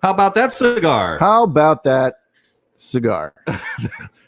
How about that cigar? How about that cigar?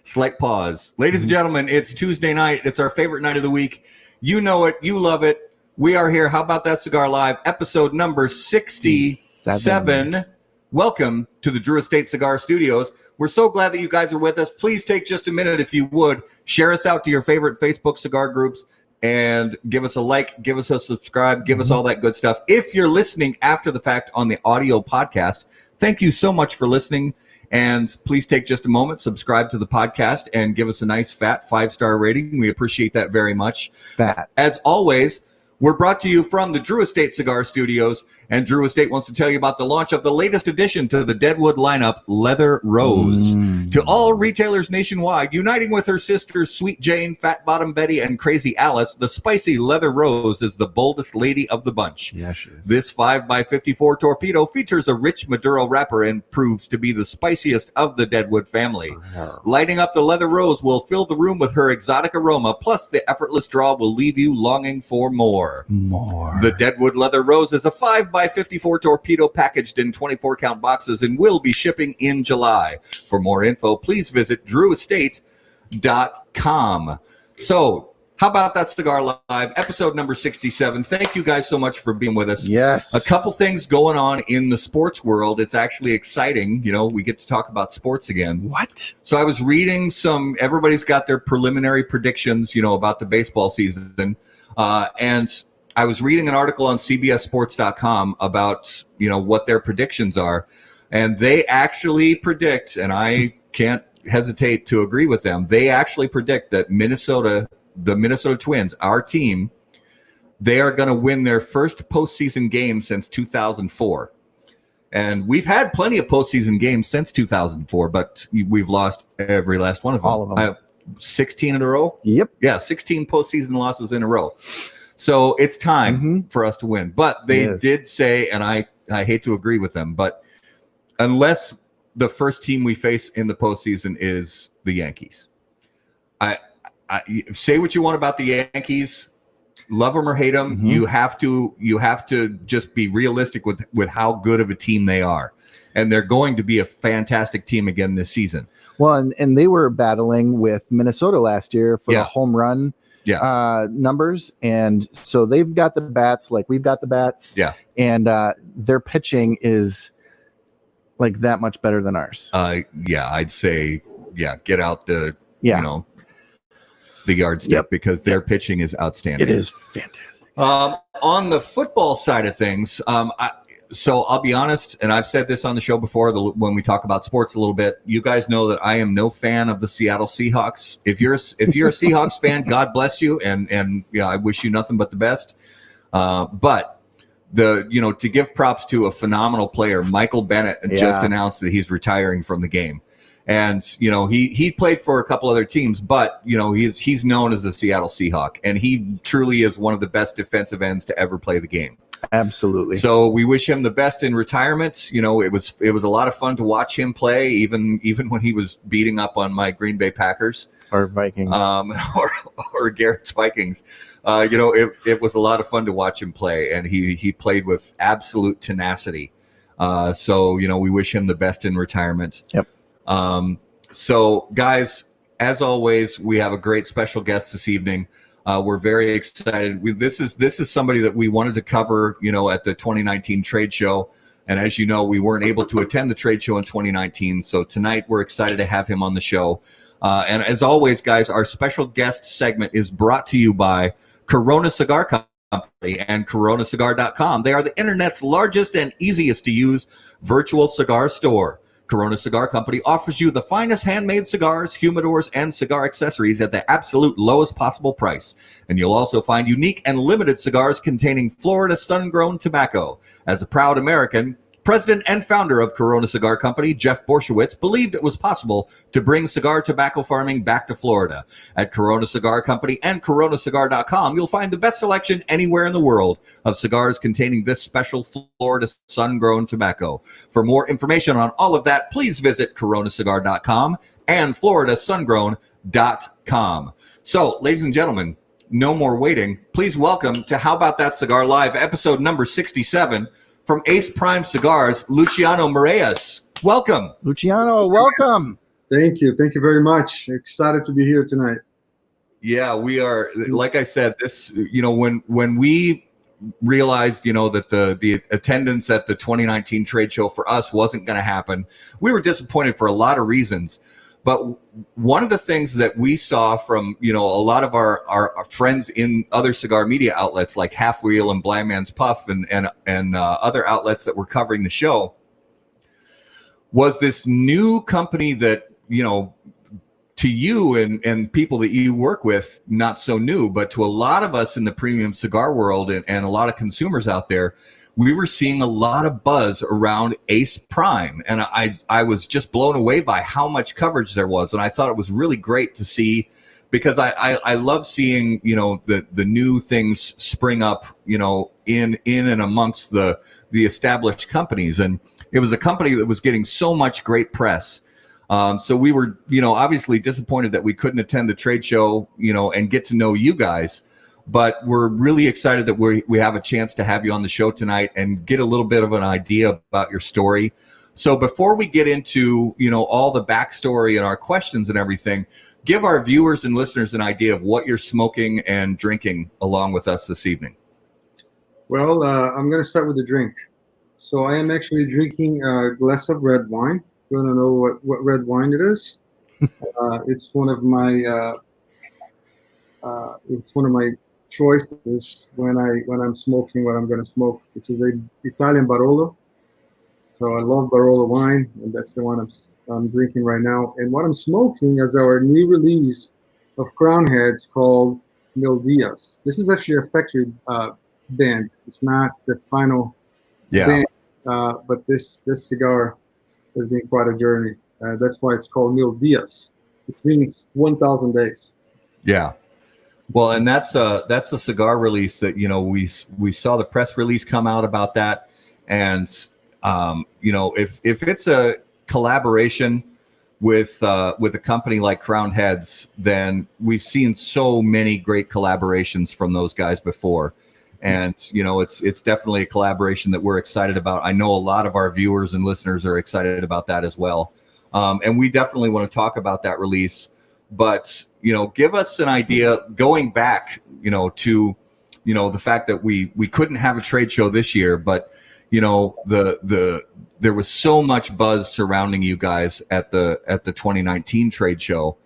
Slight pause. Ladies and gentlemen, it's Tuesday night. It's our favorite night of the week. You know it. You love it. We are here. How about that cigar live? Episode number 67. Welcome to the Drew Estate Cigar Studios. We're so glad that you guys are with us. Please take just a minute, if you would. Share us out to your favorite Facebook cigar groups and give us a like, give us a subscribe, give us all that good stuff. If you're listening after the fact on the audio podcast, thank you so much for listening. And please take just a moment, subscribe to the podcast, and give us a nice fat 5-star rating. We appreciate that very much. Fat. As always, we're brought to you from the Drew Estate Cigar Studios, and Drew Estate wants to tell you about the launch of the latest addition to the Deadwood lineup, Leather Rose. To all retailers nationwide, uniting with her sisters Sweet Jane, Fat Bottom Betty, and Crazy Alice, the spicy Leather Rose is the boldest lady of the bunch. Yeah, she is. This 5x54 torpedo features a rich Maduro wrapper and proves to be the spiciest of the Deadwood family. Lighting up the Leather Rose will fill the room with her exotic aroma, plus the effortless draw will leave you longing for more. The Deadwood Leather Rose is a 5x54 torpedo packaged in 24-count boxes and will be shipping in July. For more info, please visit drewestate.com. So, how about that cigar live? Episode number 67. Thank you guys so much for being with us. Yes. A couple things going on in the sports world. It's actually exciting. You know, we get to talk about sports again. What? So I was reading everybody's got their preliminary predictions, about the baseball season. And I was reading an article on CBSSports.com about, what their predictions are. And they actually predict, and I can't hesitate to agree with them, they actually predict that the Minnesota Twins, our team, they are going to win their first postseason game since 2004. And we've had plenty of postseason games since 2004, but we've lost every last one of them. All of them. 16 in a row? Yep. Yeah, 16 postseason losses in a row. So it's time for us to win. But they did say, and I hate to agree with them, but unless the first team we face in the postseason is the Yankees, I say what you want about the Yankees, love them or hate them. You have to just be realistic with how good of a team they are, and they're going to be a fantastic team again this season. Well, and they were battling with Minnesota last year for the home run numbers, and so they've got the bats like we've got the bats. Yeah, and their pitching is like that much better than ours. I'd say get out the the yardstick because their pitching is outstanding. It is fantastic. On the football side of things, so I'll be honest, and I've said this on the show before when we talk about sports a little bit. You guys know that I am no fan of the Seattle Seahawks. If you're a Seahawks fan, God bless you, and I wish you nothing but the best. But to give props to a phenomenal player, Michael Bennett just announced that he's retiring from the game. And, he played for a couple other teams, but, he's known as a Seattle Seahawk, and he truly is one of the best defensive ends to ever play the game. Absolutely. So we wish him the best in retirement. It was a lot of fun to watch him play, even when he was beating up on my Green Bay Packers or Vikings, or Garrett's Vikings. It was a lot of fun to watch him play, and he played with absolute tenacity. So we wish him the best in retirement. Yep. So guys, as always, we have a great special guest this evening. We're very excited. This is somebody that we wanted to cover, at the 2019 trade show. And as you know, we weren't able to attend the trade show in 2019. So tonight we're excited to have him on the show. And as always, guys, our special guest segment is brought to you by Corona Cigar Company and coronacigar.com. They are the internet's largest and easiest to use virtual cigar store. Corona Cigar Company offers you the finest handmade cigars, humidors, and cigar accessories at the absolute lowest possible price. And you'll also find unique and limited cigars containing Florida sun-grown tobacco. As a proud American, President and founder of Corona Cigar Company, Jeff Borshowitz, believed it was possible to bring cigar tobacco farming back to Florida. At Corona Cigar Company and coronacigar.com, you'll find the best selection anywhere in the world of cigars containing this special Florida sun-grown tobacco. For more information on all of that, please visit coronacigar.com and floridasungrown.com. So, ladies and gentlemen, no more waiting. Please welcome to How About That Cigar Live, episode number 67, from ACE Prime Cigars, Luciano Meirelles. Welcome. Luciano, welcome. Thank you. Thank you very much. Excited to be here tonight. Yeah, we are. Like I said, this, when we realized, that the attendance at the 2019 trade show for us wasn't going to happen, we were disappointed for a lot of reasons. But one of the things that we saw from, a lot of our friends in other cigar media outlets like Half Wheel and Blind Man's Puff and other outlets that were covering the show was this new company that, to you and people that you work with, not so new, but to a lot of us in the premium cigar world and a lot of consumers out there, we were seeing a lot of buzz around ACE Prime. And I was just blown away by how much coverage there was. And I thought it was really great to see, because I love seeing, the new things spring up, in and amongst the established companies. And it was a company that was getting so much great press. So we were, obviously disappointed that we couldn't attend the trade show, and get to know you guys. But we're really excited that we have a chance to have you on the show tonight and get a little bit of an idea about your story. So before we get into, all the backstory and our questions and everything, give our viewers and listeners an idea of what you're smoking and drinking along with us this evening. Well, I'm going to start with the drink. So I am actually drinking a glass of red wine. You want to know what red wine it is? It's one of my choices when I'm smoking what I'm going to smoke, which is a Italian Barolo. So I love Barolo wine, and that's the one I'm drinking right now. And what I'm smoking is our new release of Crown Heads called Mil Dias. This is actually a factory band. It's not the final band, but this cigar has been quite a journey. That's why it's called Mil Dias, which means 1,000 days. Yeah. Well, and that's a cigar release that, we saw the press release come out about that. And, if it's a collaboration with a company like Crown Heads, then we've seen so many great collaborations from those guys before. And, it's definitely a collaboration that we're excited about. I know a lot of our viewers and listeners are excited about that as well. And we definitely want to talk about that release. But, give us an idea going back, to, the fact that we couldn't have a trade show this year, but, there was so much buzz surrounding you guys at the 2019 trade show.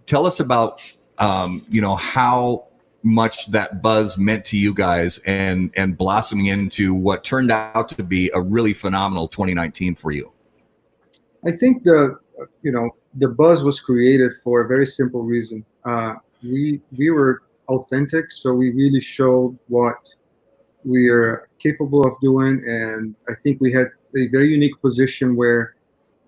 Tell us about, how much that buzz meant to you guys and blossoming into what turned out to be a really phenomenal 2019 for you. I think the buzz was created for a very simple reason. We were authentic, so we really showed what we are capable of doing, and I think we had a very unique position where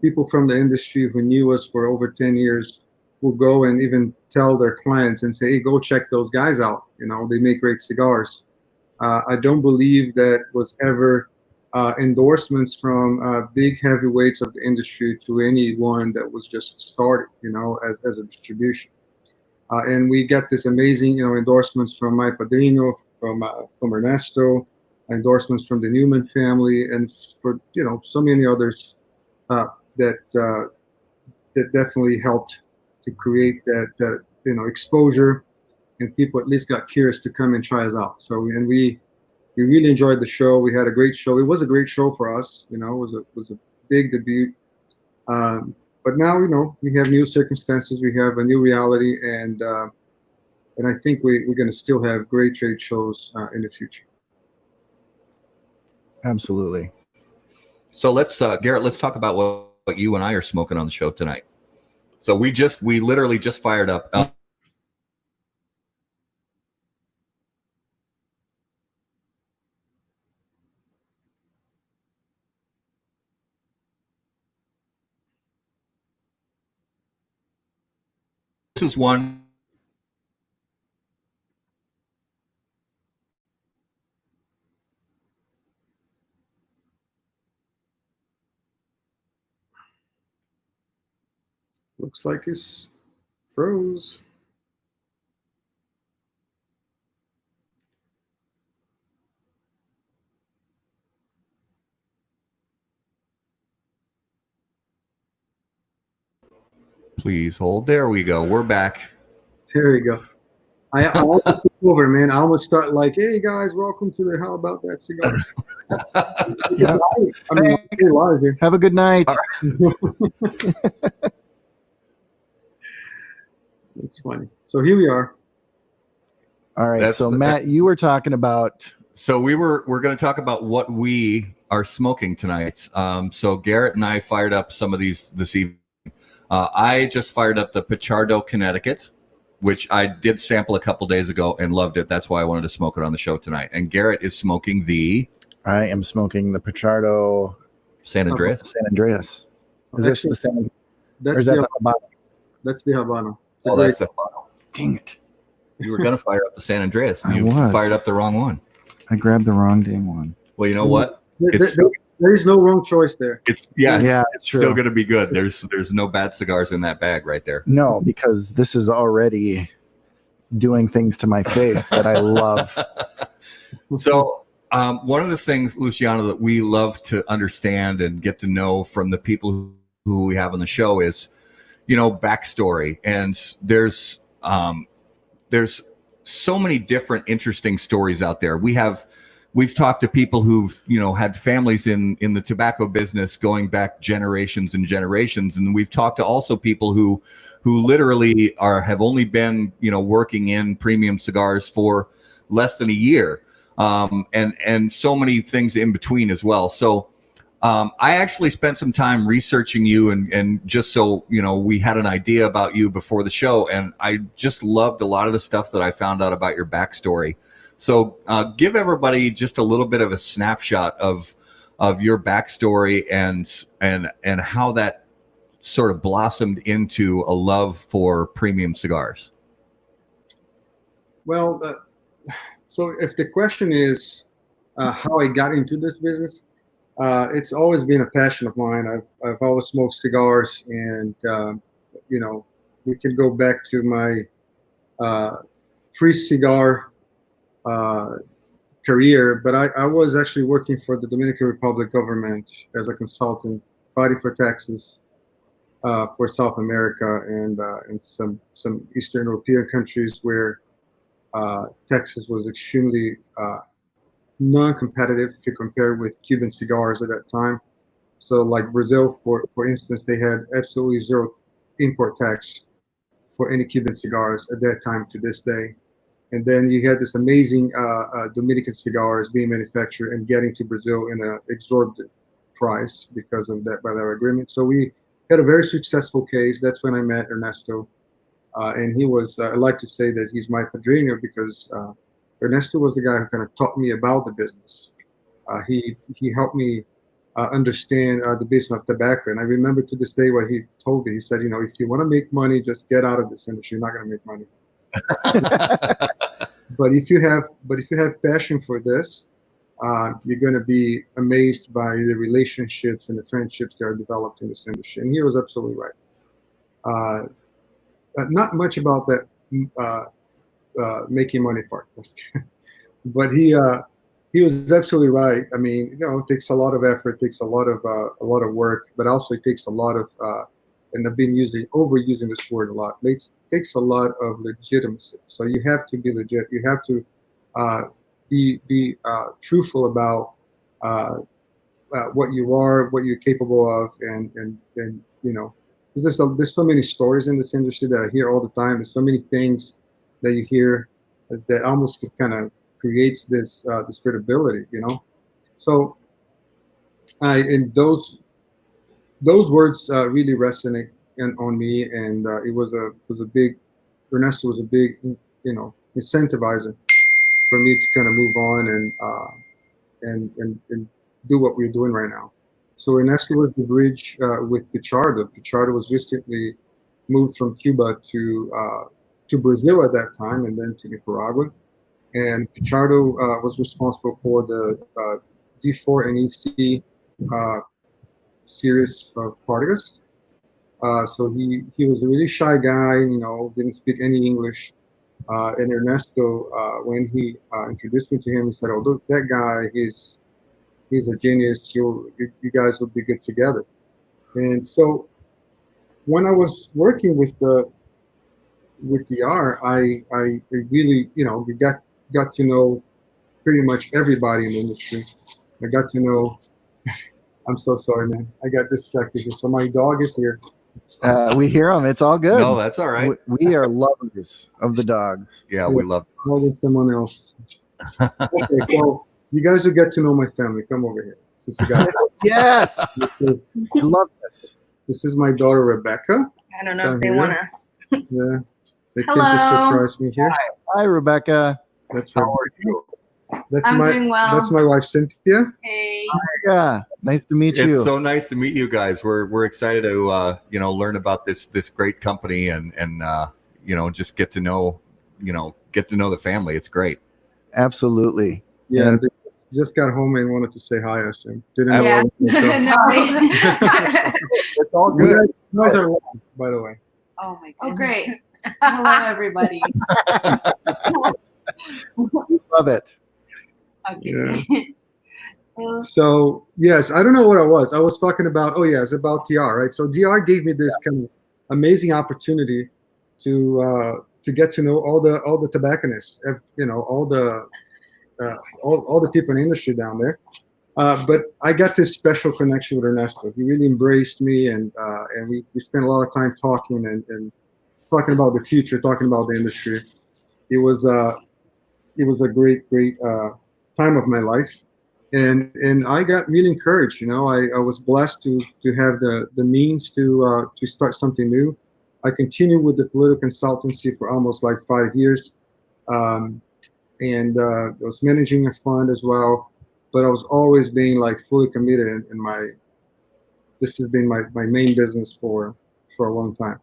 people from the industry who knew us for over 10 years will go and even tell their clients and say, hey, go check those guys out. They make great cigars. I don't believe that was ever endorsements from big heavyweights of the industry to anyone that was just started, as a distribution. And we got this amazing, endorsements from my padrino, from Ernesto, endorsements from the Newman family, and for so many others that definitely helped to create that exposure, and people at least got curious to come and try us out. So we really enjoyed the show. We had a great show. It was a great show for us. It was a big debut. But now we have new circumstances. We have a new reality, and I think we're going to still have great trade shows in the future. Absolutely. So let's Garrett, let's talk about what you and I are smoking on the show tonight. So we literally just fired up. This is one. Looks like it's froze. Please hold. There we go. We're back. There you go. I almost took over, man. I almost start like, hey guys, welcome to the How About That Cigar. Yeah. I mean, live here. Have a good night. It's funny. So here we are. All right. So Matt, you were talking about. So we're going to talk about what we are smoking tonight. So Garrett and I fired up some of these this evening. I just fired up the Pichardo, Connecticut, which I did sample a couple days ago and loved it. That's why I wanted to smoke it on the show tonight. And Garrett is smoking I am smoking the Pichardo San Andreas. San Andreas. Is this the San? That's or is that the Habano? That's the Habano. Oh, that's the Habano. Dang it! You were going to fire up the San Andreas. And I you was. Fired up the wrong one. I grabbed the wrong dang one. Well, you know what? There is no wrong choice there. It's still going to be good. There's no bad cigars in that bag right there. No, because this is already doing things to my face that I love. So one of the things, Luciano, that we love to understand and get to know from the people who we have on the show is, backstory. And there's so many different interesting stories out there. We've talked to people who've, had families in the tobacco business going back generations and generations. And we've talked to also people who literally have only been, working in premium cigars for less than a year. And so many things in between as well. So I actually spent some time researching you and just so, we had an idea about you before the show. And I just loved a lot of the stuff that I found out about your backstory. So give everybody just a little bit of a snapshot of your backstory and how that sort of blossomed into a love for premium cigars. Well, so if the question is how I got into this business, it's always been a passion of mine. I've always smoked cigars, and we could go back to my pre-cigar career, but I was actually working for the Dominican Republic government as a consultant, fighting for taxes for South America and some Eastern European countries where Texas was extremely non-competitive if you compare with Cuban cigars at that time. So like Brazil, for instance, they had absolutely zero import tax for any Cuban cigars at that time to this day. And then you had this amazing Dominican cigars being manufactured and getting to Brazil in an exorbitant price because of that bilateral agreement. So we had a very successful case. That's when I met Ernesto. And he was, I like to say that he's my padrino because Ernesto was the guy who kind of taught me about the business. He helped me understand the business of tobacco. And I remember to this day what he told me. He said, if you want to make money, just get out of this industry. You're not going to make money. But if you have passion for this, you're going to be amazed by the relationships and the friendships that are developed in this industry. And he was absolutely right. Not much about that making money part, but he was absolutely right. I mean, it takes a lot of effort, takes a lot of work, but also it takes a lot of and I've been overusing this word a lot. It takes a lot of legitimacy. So you have to be legit. You have to be truthful about what you are, what you're capable of, and there's so many stories in this industry that I hear all the time. There's so many things that you hear that almost kind of creates this credibility, So and those words really resonate on me, and it was a big. Ernesto was a big, incentivizer for me to kind of move on and do what we're doing right now. So Ernesto was the bridge with Pichardo. Pichardo was recently moved from Cuba to Brazil at that time, and then to Nicaragua. And Pichardo was responsible for the D4 and EC series of particles. So he was a really shy guy, didn't speak any English. And Ernesto, when he introduced me to him, he said, "Oh, look, that guy, he's a genius. You guys will be good together." And so when I was working with DR, I really, we got to know pretty much everybody in the industry. I got to know. I'm so sorry, man. I got distracted here. So my dog is here. We hear them. It's all good. No, that's all right. We are lovers of the dogs. Yeah, we love dogs. With someone else. Okay, so you guys will get to know my family. Come over here. Yes. I love this. This is my daughter, Rebecca. I don't know if they want to. Yeah. They came to surprise me here. Hi, Rebecca. That's How are you? I'm doing well. That's my wife, Cynthia. Hey. Yeah, nice to meet you. It's so nice to meet you guys. We're excited to learn about this great company and just get to know the family. It's great. Absolutely. Yeah. And just got home and wanted to say hi. I assume. Didn't know. It's all good. You guys are live, by the way. Oh my goodness. Oh great. Hello everybody. Love it. Okay. Yeah. So yes, I don't know what I was talking about. Oh yeah, it's about DR, right? So DR gave me this kind of amazing opportunity to get to know all the tobacconists, all the people in the industry down there. But I got this special connection with Ernesto. He really embraced me, and we spent a lot of time talking and talking about the future, talking about the industry. It was a great time of my life, and I got really encouraged. I was blessed to have the means to start something new. I continued with the political consultancy for almost like 5 years, and I was managing a fund as well. But I was always being like fully committed in this has been my main business for a long time.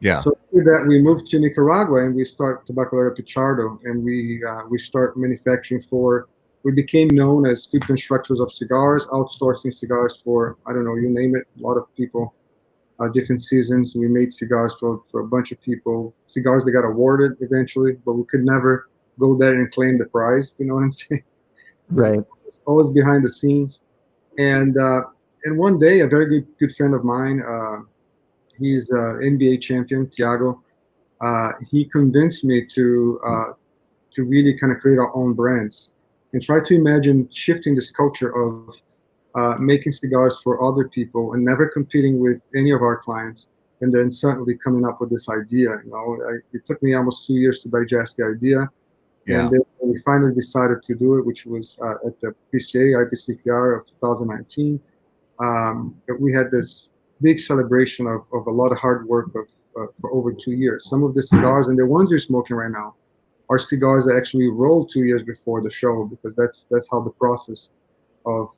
Yeah. So after that, we moved to Nicaragua and we start Tabacalera Pichardo, and we start manufacturing we became known as good constructors of cigars, outsourcing cigars for, I don't know, you name it, a lot of people, different seasons. We made cigars for a bunch of people, cigars that got awarded eventually, but we could never go there and claim the prize, you know what I'm saying? Right. It's always behind the scenes. And one day, a very good friend of mine, he's NBA champion, Thiago. He convinced me to really kind of create our own brands and try to imagine shifting this culture of making cigars for other people and never competing with any of our clients, and then suddenly coming up with this idea. It took me almost 2 years to digest the idea. Yeah. And then we finally decided to do it, which was at the PCA IPCPR of 2019. We had this big celebration of a lot of hard work for over 2 years. Some of the cigars, and the ones you're smoking right now, are cigars that actually rolled 2 years before the show, because that's how the process of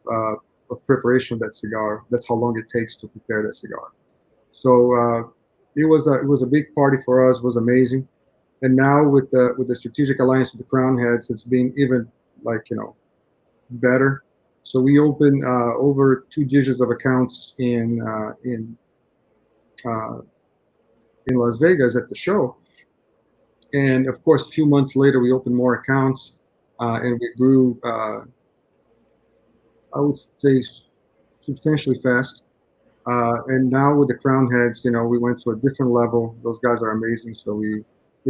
preparation of that cigar, that's how long it takes to prepare that cigar. So it was a big party for us. It was amazing. And now with the strategic alliance with the Crown Heads, it's been even better. So we opened over 2 digits of accounts in Las Vegas at the show, and of course a few months later we opened more accounts, and we grew. I would say substantially fast. And now with the Crown Heads, we went to a different level. Those guys are amazing. So we've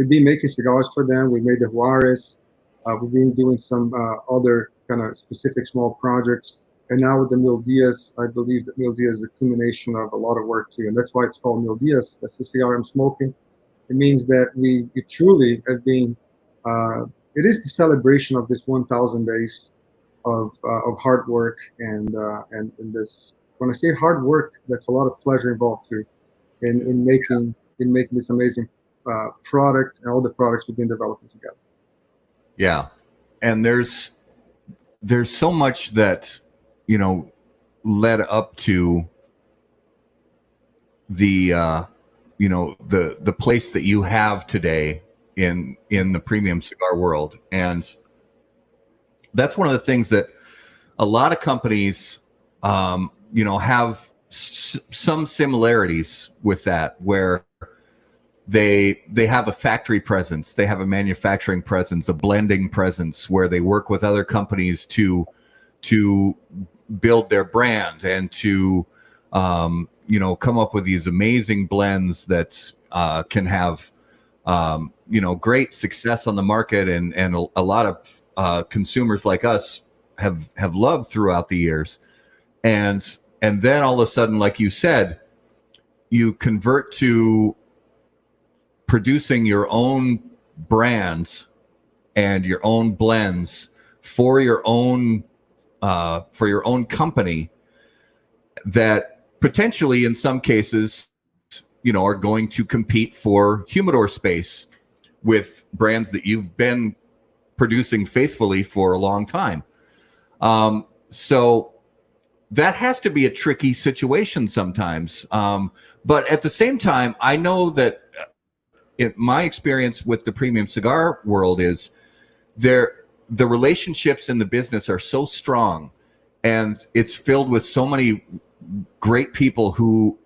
been making cigars for them. We made the Juarez. We've been doing some other kind of specific small projects. And now with the Mil Diaz, I believe that Mil Diaz is a culmination of a lot of work too. And that's why it's called Mil Diaz. That's the cigar I'm smoking. It means that we truly have been, it is the celebration of this 1,000 days of hard work. And this, when I say hard work, that's a lot of pleasure involved too in making this amazing product and all the products we've been developing together. Yeah. And there's so much that, led up to the, the place that you have today in the premium cigar world. And that's one of the things that a lot of companies, have some similarities with that, where they have a factory presence, they have a manufacturing presence, a blending presence, where they work with other companies to build their brand and to come up with these amazing blends that can have great success on the market, and a lot of consumers like us have loved throughout the years. And then all of a sudden, like you said, you convert to producing your own brands and your own blends for your own company that potentially in some cases are going to compete for humidor space with brands that you've been producing faithfully for a long time. So that has to be a tricky situation sometimes. But at the same time, I know that my experience with the premium cigar world is the relationships in the business are so strong, and it's filled with so many great people who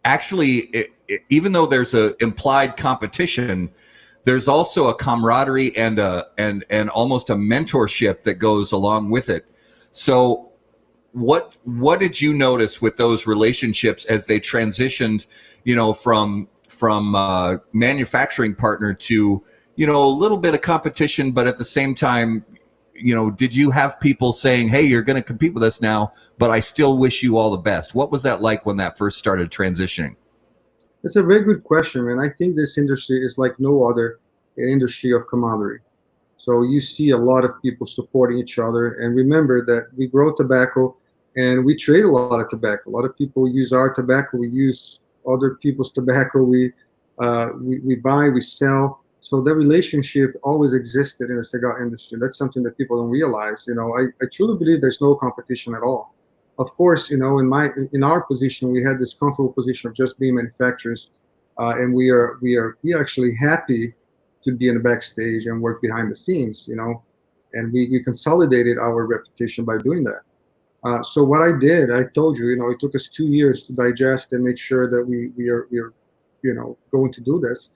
actually, even though there's a implied competition, there's also a camaraderie and almost a mentorship that goes along with it. So what did you notice with those relationships as they transitioned, from manufacturing partner to, a little bit of competition, but at the same time, did you have people saying, hey, you're going to compete with us now, but I still wish you all the best? What was that like when that first started transitioning? That's a very good question, and I think this industry is like no other industry of camaraderie. So you see a lot of people supporting each other, and remember that we grow tobacco and we trade a lot of tobacco. A lot of people use our tobacco, we use other people's tobacco, we buy, we sell. So that relationship always existed in the cigar industry. That's something that people don't realize. I truly believe there's no competition at all. Of course, in our position, we had this comfortable position of just being manufacturers, and we are actually happy to be in the backstage and work behind the scenes, and we consolidated our reputation by doing that. So what I did, I told you, it took us 2 years to digest and make sure that we are going to do this.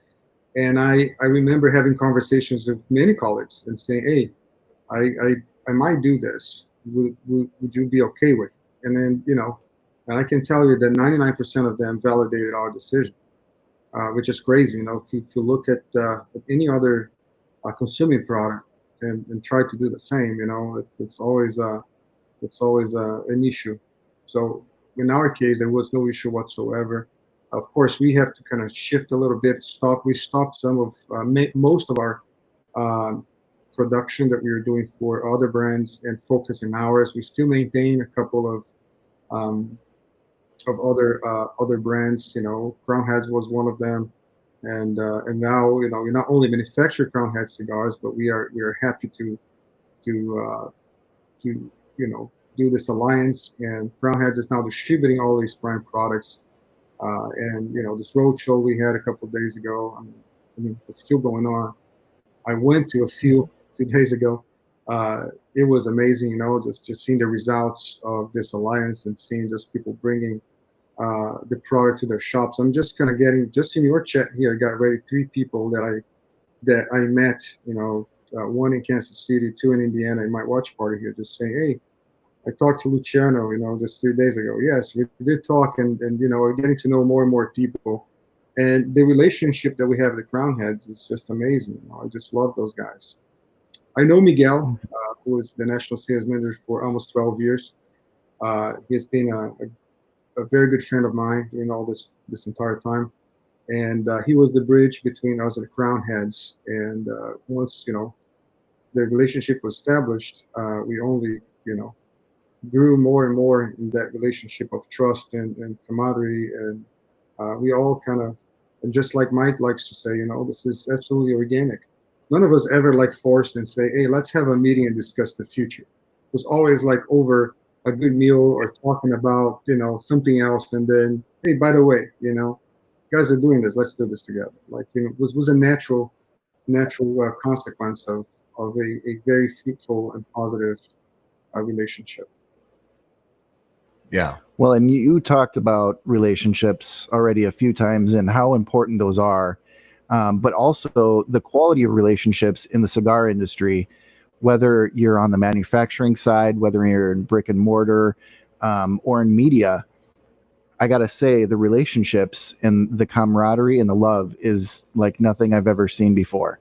And I remember having conversations with many colleagues and saying, hey, I might do this. Would you be okay with it? And then, and I can tell you that 99% of them validated our decision, which is crazy. If you look at any other consuming product and try to do the same, it's always an issue. So in our case, there was no issue whatsoever. Of course, we have to kind of shift a little bit. We stopped some of most of our production that we were doing for other brands and focus in ours. We still maintain a couple of other brands. Crown Heads was one of them, and now we not only manufacture Crown Head cigars, but we are happy to do this alliance. And Crown Heads is now distributing all these Prime products. And this road show we had a couple of days ago, I mean, it's still going on. I went to a few 2 days ago. It was amazing, just seeing the results of this alliance and seeing just people bringing the product to their shops. I'm just kind of getting, just in your chat here, I got ready 3 people that I met, one in Kansas City, 2 in Indiana, in my watch party here, just saying, hey, I talked to Luciano, just 3 days ago. Yes, we did talk, and we're getting to know more and more people. And the relationship that we have with the Crown Heads is just amazing. I just love those guys. I know Miguel, who is the national sales manager for almost 12 years. He's been a very good friend of mine during all this entire time. And he was the bridge between us and the Crown Heads. And once, the relationship was established, we only, grew more and more in that relationship of trust and camaraderie, and we all kind of, and just like Mike likes to say, this is absolutely organic. None of us ever forced and say, hey, let's have a meeting and discuss the future. It was always over a good meal or talking about something else, and then, hey, by the way, you guys are doing this, let's do this together. It was a natural consequence of a very fruitful and positive relationship. Yeah. Well, and you talked about relationships already a few times and how important those are, but also the quality of relationships in the cigar industry, whether you're on the manufacturing side, whether you're in brick and mortar, or in media. I gotta say, the relationships and the camaraderie and the love is like nothing I've ever seen before.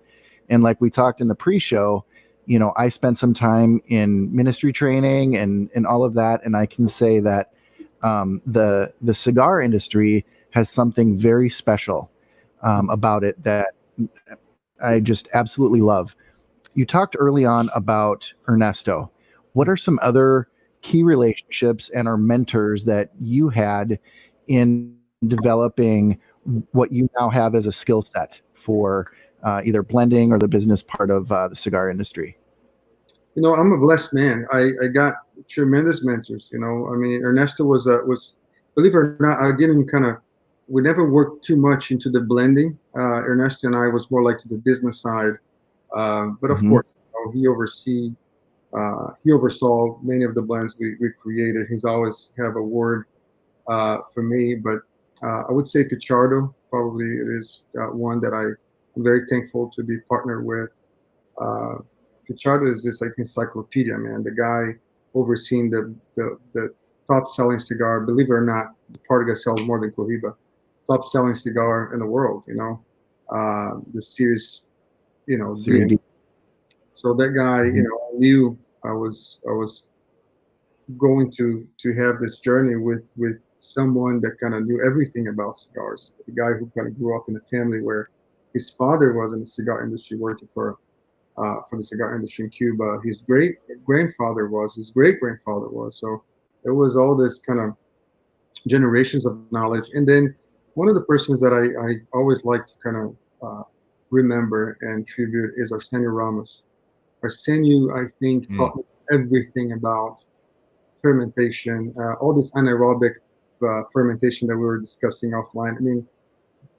And like we talked in the pre-show, you know, I spent some time in ministry training and all of that, and I can say that the cigar industry has something very special about it that I just absolutely love. You talked early on about Ernesto. What are some other key relationships and our mentors that you had in developing what you now have as a skill set for either blending or the business part of the cigar industry? You know, I'm a blessed man. I got tremendous mentors. You know, I mean, Ernesto was believe it or not, we never worked too much into the blending. Ernesto and I was more like to the business side. But of course, you know, he oversaw many of the blends we created. He's always have a word for me. But I would say Pichardo probably is one that I'm very thankful to be partnered with. Pichardo is just like encyclopedia, man. The guy overseeing the top selling cigar, believe it or not, the Partagas sells more than Cohiba. Top selling cigar in the world, you know. The series, you know, D. So that guy, you know, I knew I was going to have this journey with someone that kind of knew everything about cigars. The guy who kind of grew up in a family where his father was in the cigar industry, working for the cigar industry in Cuba. His great grandfather was, his great grandfather was. So it was all this kind of generations of knowledge. And then one of the persons that I always like to kind of remember and tribute is Arsenio Ramos. Arsenio, I think, taught me everything about fermentation, all this anaerobic fermentation that we were discussing offline. I mean,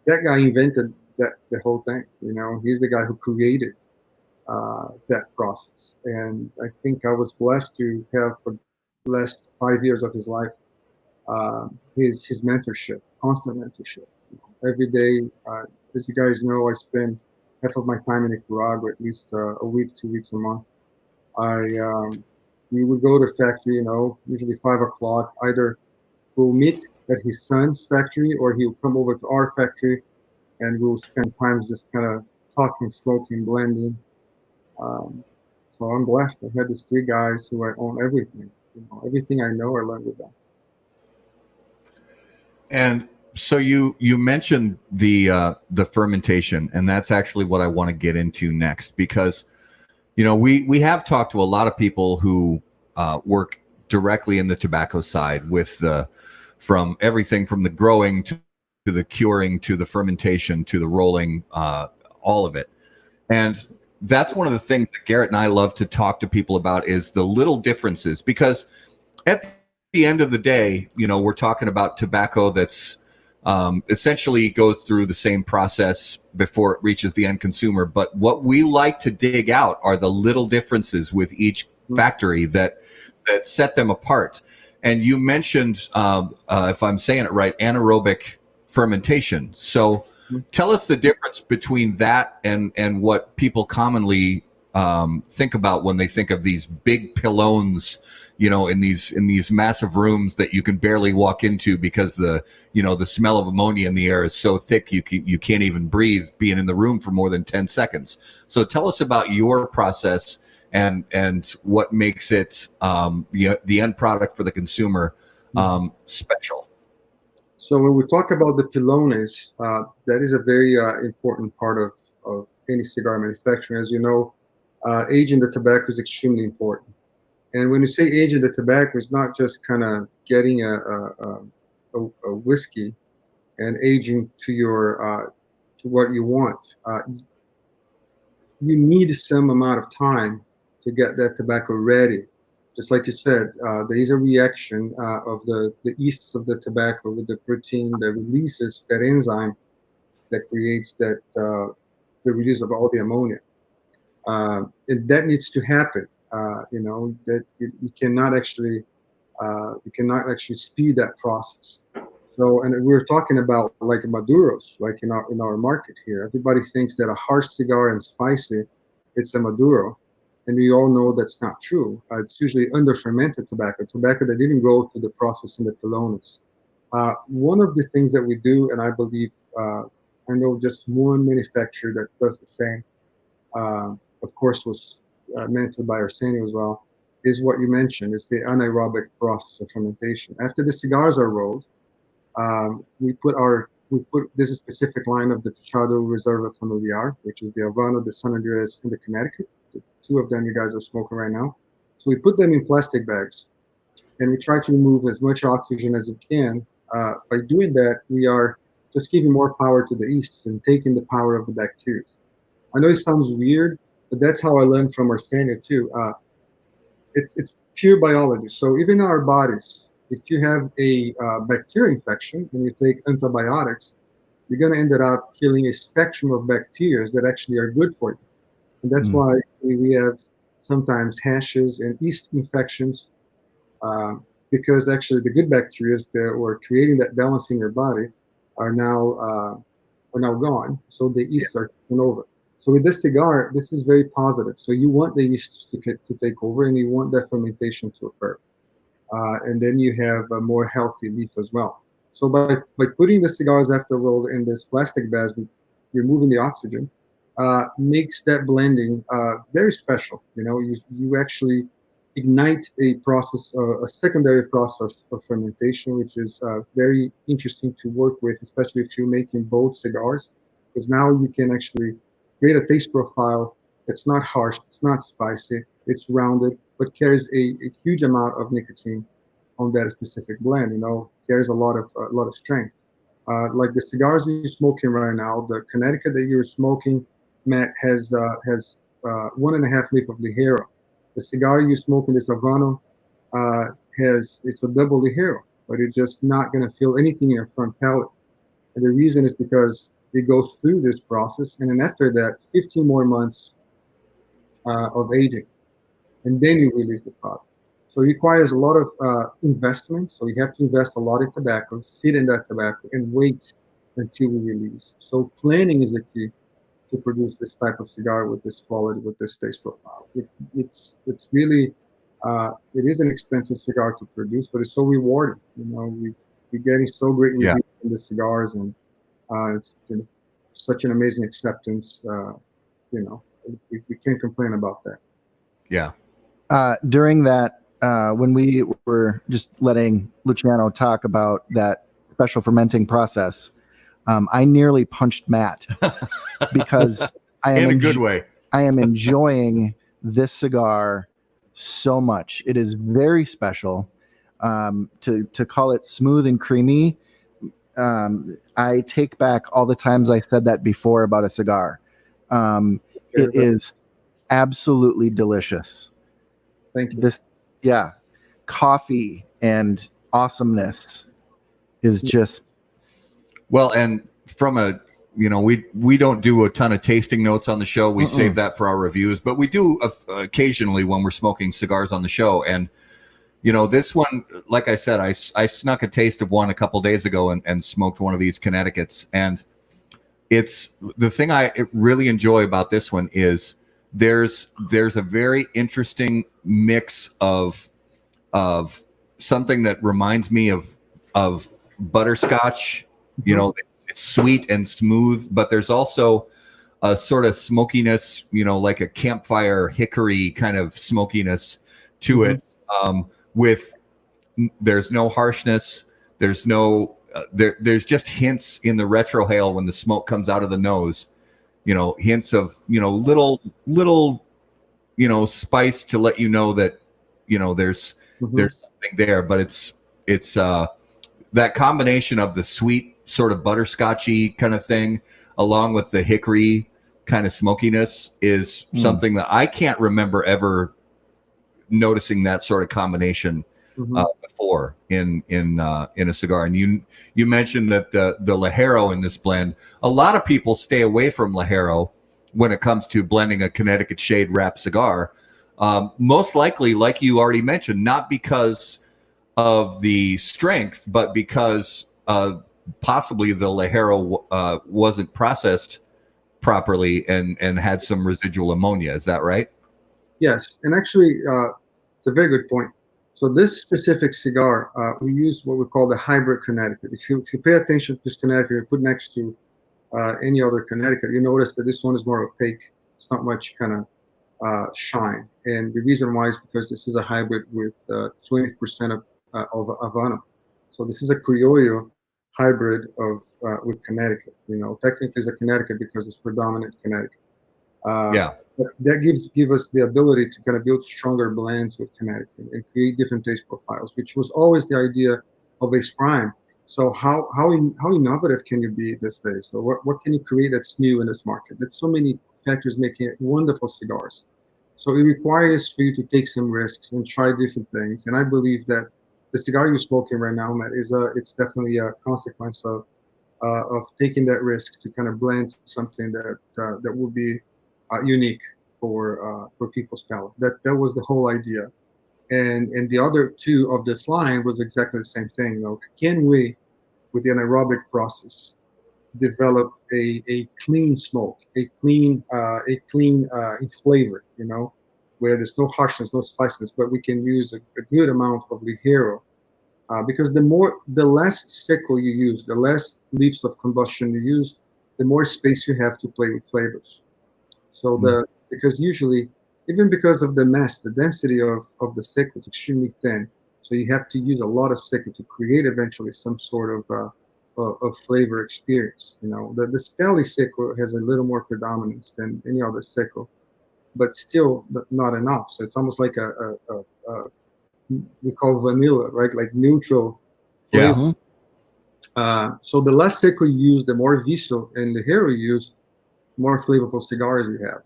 that guy invented the whole thing. You know, he's the guy who created that process. And I think I was blessed to have for the last 5 years of his life his mentorship, constant mentorship. Every day, as you guys know, I spend half of my time in Nicaragua, at least a week, 2 weeks a month. We would go to the factory, you know, usually 5 o'clock. Either we'll meet at his son's factory, or he'll come over to our factory, and we'll spend time just kind of talking, smoking, blending. So I'm blessed. I had these 3 guys who I own everything. You know, everything I know, I learned with them. And so you mentioned the fermentation, and that's actually what I want to get into next, because you know we have talked to a lot of people who work directly in the tobacco side with from everything from the growing to the curing to the fermentation to the rolling, all of it. And that's one of the things that Garrett and I love to talk to people about, is the little differences, because at the end of the day, you know, we're talking about tobacco that's essentially goes through the same process before it reaches the end consumer. But what we like to dig out are the little differences with each factory that set them apart. And you mentioned, if I'm saying it right, anaerobic fermentation. So tell us the difference between that and what people commonly think about when they think of these big pylons, you know, in these massive rooms that you can barely walk into because the smell of ammonia in the air is so thick you can't even breathe being in the room for more than 10 seconds. So tell us about your process and what makes it the end product for the consumer special. So when we talk about the pilones, that is a very important part of any cigar manufacturing. As you know, aging the tobacco is extremely important. And when you say aging the tobacco, it's not just kind of getting a whiskey and aging to your to what you want. You need some amount of time to get that tobacco ready. Just like you said, there is a reaction of the yeasts of the tobacco with the protein that releases that enzyme that creates that the release of all the ammonia, and that needs to happen. You know, that you cannot actually speed that process. So, and we're talking about like Maduros, like in our market here. Everybody thinks that a harsh cigar and spicy, it's a Maduro. And we all know that's not true. It's usually under fermented tobacco that didn't go through the process in the pilones. One of the things that we do, and I believe I know just one manufacturer that does the same, of course, was mentored by Arsenio as well, is what you mentioned. It's the anaerobic process of fermentation. After the cigars are rolled, we put this is a specific line of the Pichado Reserva Familiar, which is the Havana, the San Andreas, and the Connecticut. The two of them you guys are smoking right now. So we put them in plastic bags, and we try to remove as much oxygen as we can. By doing that, we are just giving more power to the yeast and taking the power of the bacteria. I know it sounds weird, but that's how I learned from Arsenio too. It's pure biology. So even in our bodies, if you have a bacteria infection and you take antibiotics, you're going to end up killing a spectrum of bacteria that actually are good for you. And that's why we have sometimes hashes and yeast infections, because actually the good bacteria that were creating that balance in your body are now gone. So the yeast are taken over. So with this cigar, this is very positive. So you want the yeast to take over, and you want that fermentation to occur. And then you have a more healthy leaf as well. So by putting the cigars after rolled in this plastic bags, removing the oxygen, makes that blending very special. You know, you actually ignite a process, a secondary process of fermentation, which is very interesting to work with, especially if you're making bold cigars, because now you can actually create a taste profile that's not harsh, it's not spicy, it's rounded, but carries a huge amount of nicotine on that specific blend. You know, carries a lot of strength. Like the cigars you're smoking right now, the Connecticut that you're smoking, Matt, has 1.5 leaf of Ligero. The cigar you're smoking, this Havana, it's a double Ligero, but it's just not going to feel anything in your front palate. And the reason is because it goes through this process, and then after that, 15 more months of aging, and then you release the product. So it requires a lot of investment. So you have to invest a lot in tobacco, sit in that tobacco, and wait until we release. So planning is the key to produce this type of cigar with this quality, with this taste profile. It's really it is an expensive cigar to produce, but it's so rewarding. You know, we're getting so great reviews in the cigars, and it's such an amazing acceptance. You know, we can't complain about that. Yeah. During that, when we were just letting Luciano talk about that special fermenting process, I nearly punched Matt because I am in a good way. I am enjoying this cigar so much. It is very special. To call it smooth and creamy, I take back all the times I said that before about a cigar. It is absolutely delicious. Thank you. Coffee and awesomeness is just well. And from a, you know, we don't do a ton of tasting notes on the show. We save that for our reviews, but we do occasionally when we're smoking cigars on the show. And you know, this one, like I said, I snuck a taste of one a couple days ago and smoked one of these Connecticut's, and it's the thing I really enjoy about this one is there's a very interesting mix of something that reminds me of butterscotch. You know, it's sweet and smooth, but there's also a sort of smokiness, you know, like a campfire hickory kind of smokiness to it. With there's no harshness, there's no there's just hints in the retrohale when the smoke comes out of the nose, you know, hints of, you know, little you know, spice to let you know that, you know, there's something there. But it's that combination of the sweet sort of butterscotchy kind of thing along with the hickory kind of smokiness is something that I can't remember ever noticing that sort of combination before in a cigar. And you mentioned that the Ligero in this blend, a lot of people stay away from Ligero when it comes to blending a Connecticut shade wrap cigar, most likely, like you already mentioned, not because of the strength, but because possibly the Ligero wasn't processed properly and had some residual ammonia. Is that right? Yes, and actually, it's a very good point. So this specific cigar, we use what we call the hybrid Connecticut. If you pay attention to this Connecticut, you put next to any other Connecticut, you notice that this one is more opaque. It's not much kind of shine. And the reason why is because this is a hybrid with 20% of Havana. So this is a Criollo hybrid of with Connecticut. Technically it's a Connecticut because it's predominant Connecticut. That give us the ability to kind of build stronger blends with Connecticut and create different taste profiles, which was always the idea of ACE Prime. So how innovative can you be these days? So what can you create that's new in this market? There's so many factors making it wonderful cigars. So it requires for you to take some risks and try different things. And I believe that the cigar you're smoking right now, Matt, it's definitely a consequence of taking that risk to kind of blend something that will be unique for people's palate. That was the whole idea. And the other two of this line was exactly the same thing. Can we, with the anaerobic process, develop a clean smoke, a clean flavor, where there's no harshness, no spiciness, but we can use a good amount of ligero, because the less seco you use, the less leaves of combustion you use, the more space you have to play with flavors. So because usually, even because of the mass, the density of the seco is extremely thin, so you have to use a lot of seco to create eventually some sort of flavor experience. The Steli seco has a little more predominance than any other seco, but still not enough. So it's almost like we call vanilla, right? Like neutral flavor. So the less seco you use, the more viso and ligero you use, more flavorful cigars you have.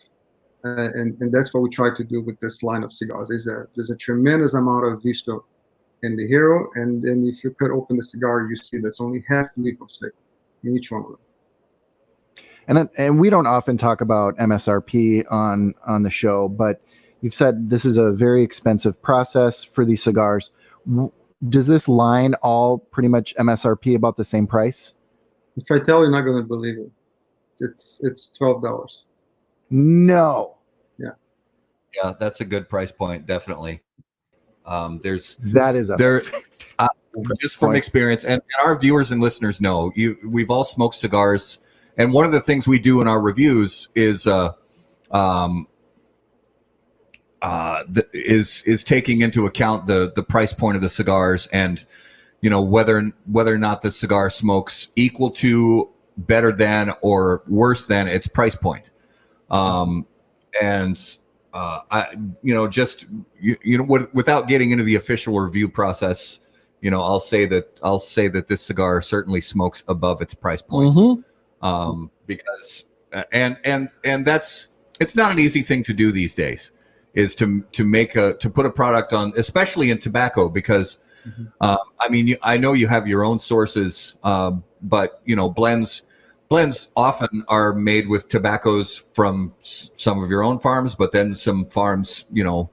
And that's what we try to do with this line of cigars. There's a tremendous amount of visto in the hero, and then if you cut open the cigar, you see that's only half leaf of seco in each one of them. And we don't often talk about MSRP on the show, but you've said this is a very expensive process for these cigars. Does this line all pretty much MSRP about the same price? If I tell you, you're not going to believe it. It's $12. No. Yeah, that's a good price point, definitely. Just from experience, and our viewers and listeners know, we've all smoked cigars, and one of the things we do in our reviews is taking into account the price point of the cigars, and whether or not the cigar smokes equal to, better than, or worse than its price point. Without getting into the official review process, I'll say that this cigar certainly smokes above its price point. Because it's not an easy thing to do these days, is to put a product on, especially in tobacco, because I know you have your own sources, but blends often are made with tobaccos from some of your own farms, but then some farms, tobaccos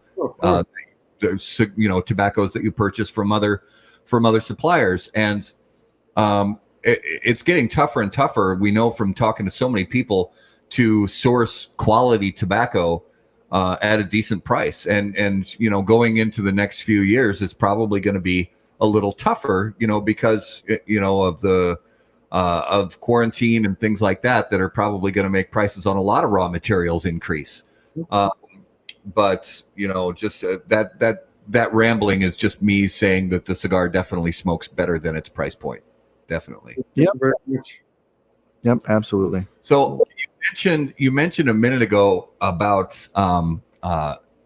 that you purchase from other suppliers, and it's getting tougher and tougher. We know from talking to so many people to source quality tobacco at a decent price, and going into the next few years is probably going to be a little tougher, because of quarantine and things like that are probably going to make prices on a lot of raw materials increase. But just that rambling is just me saying that the cigar definitely smokes better than its price point. Definitely. Yep. Yep. Absolutely. So you mentioned a minute ago about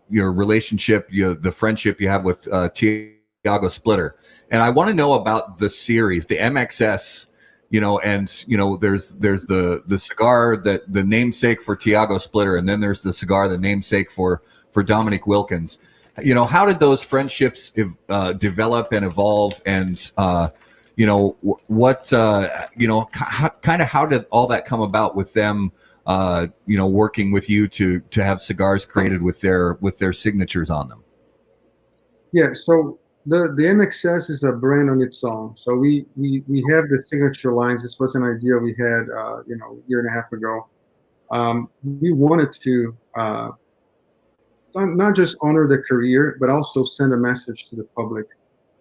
your relationship, the friendship you have with Tiago Splitter, and I want to know about the series, the MXS. There's the cigar, that the namesake for Tiago Splitter, and then there's the cigar, the namesake for Dominic Wilkins. How did those friendships develop and evolve, and how did all that come about with them working with you to have cigars created with their signatures on them? Yeah, so the MXS is a brand on its own. So we have the signature lines. This was an idea we had a year and a half ago. We wanted to not just honor the career, but also send a message to the public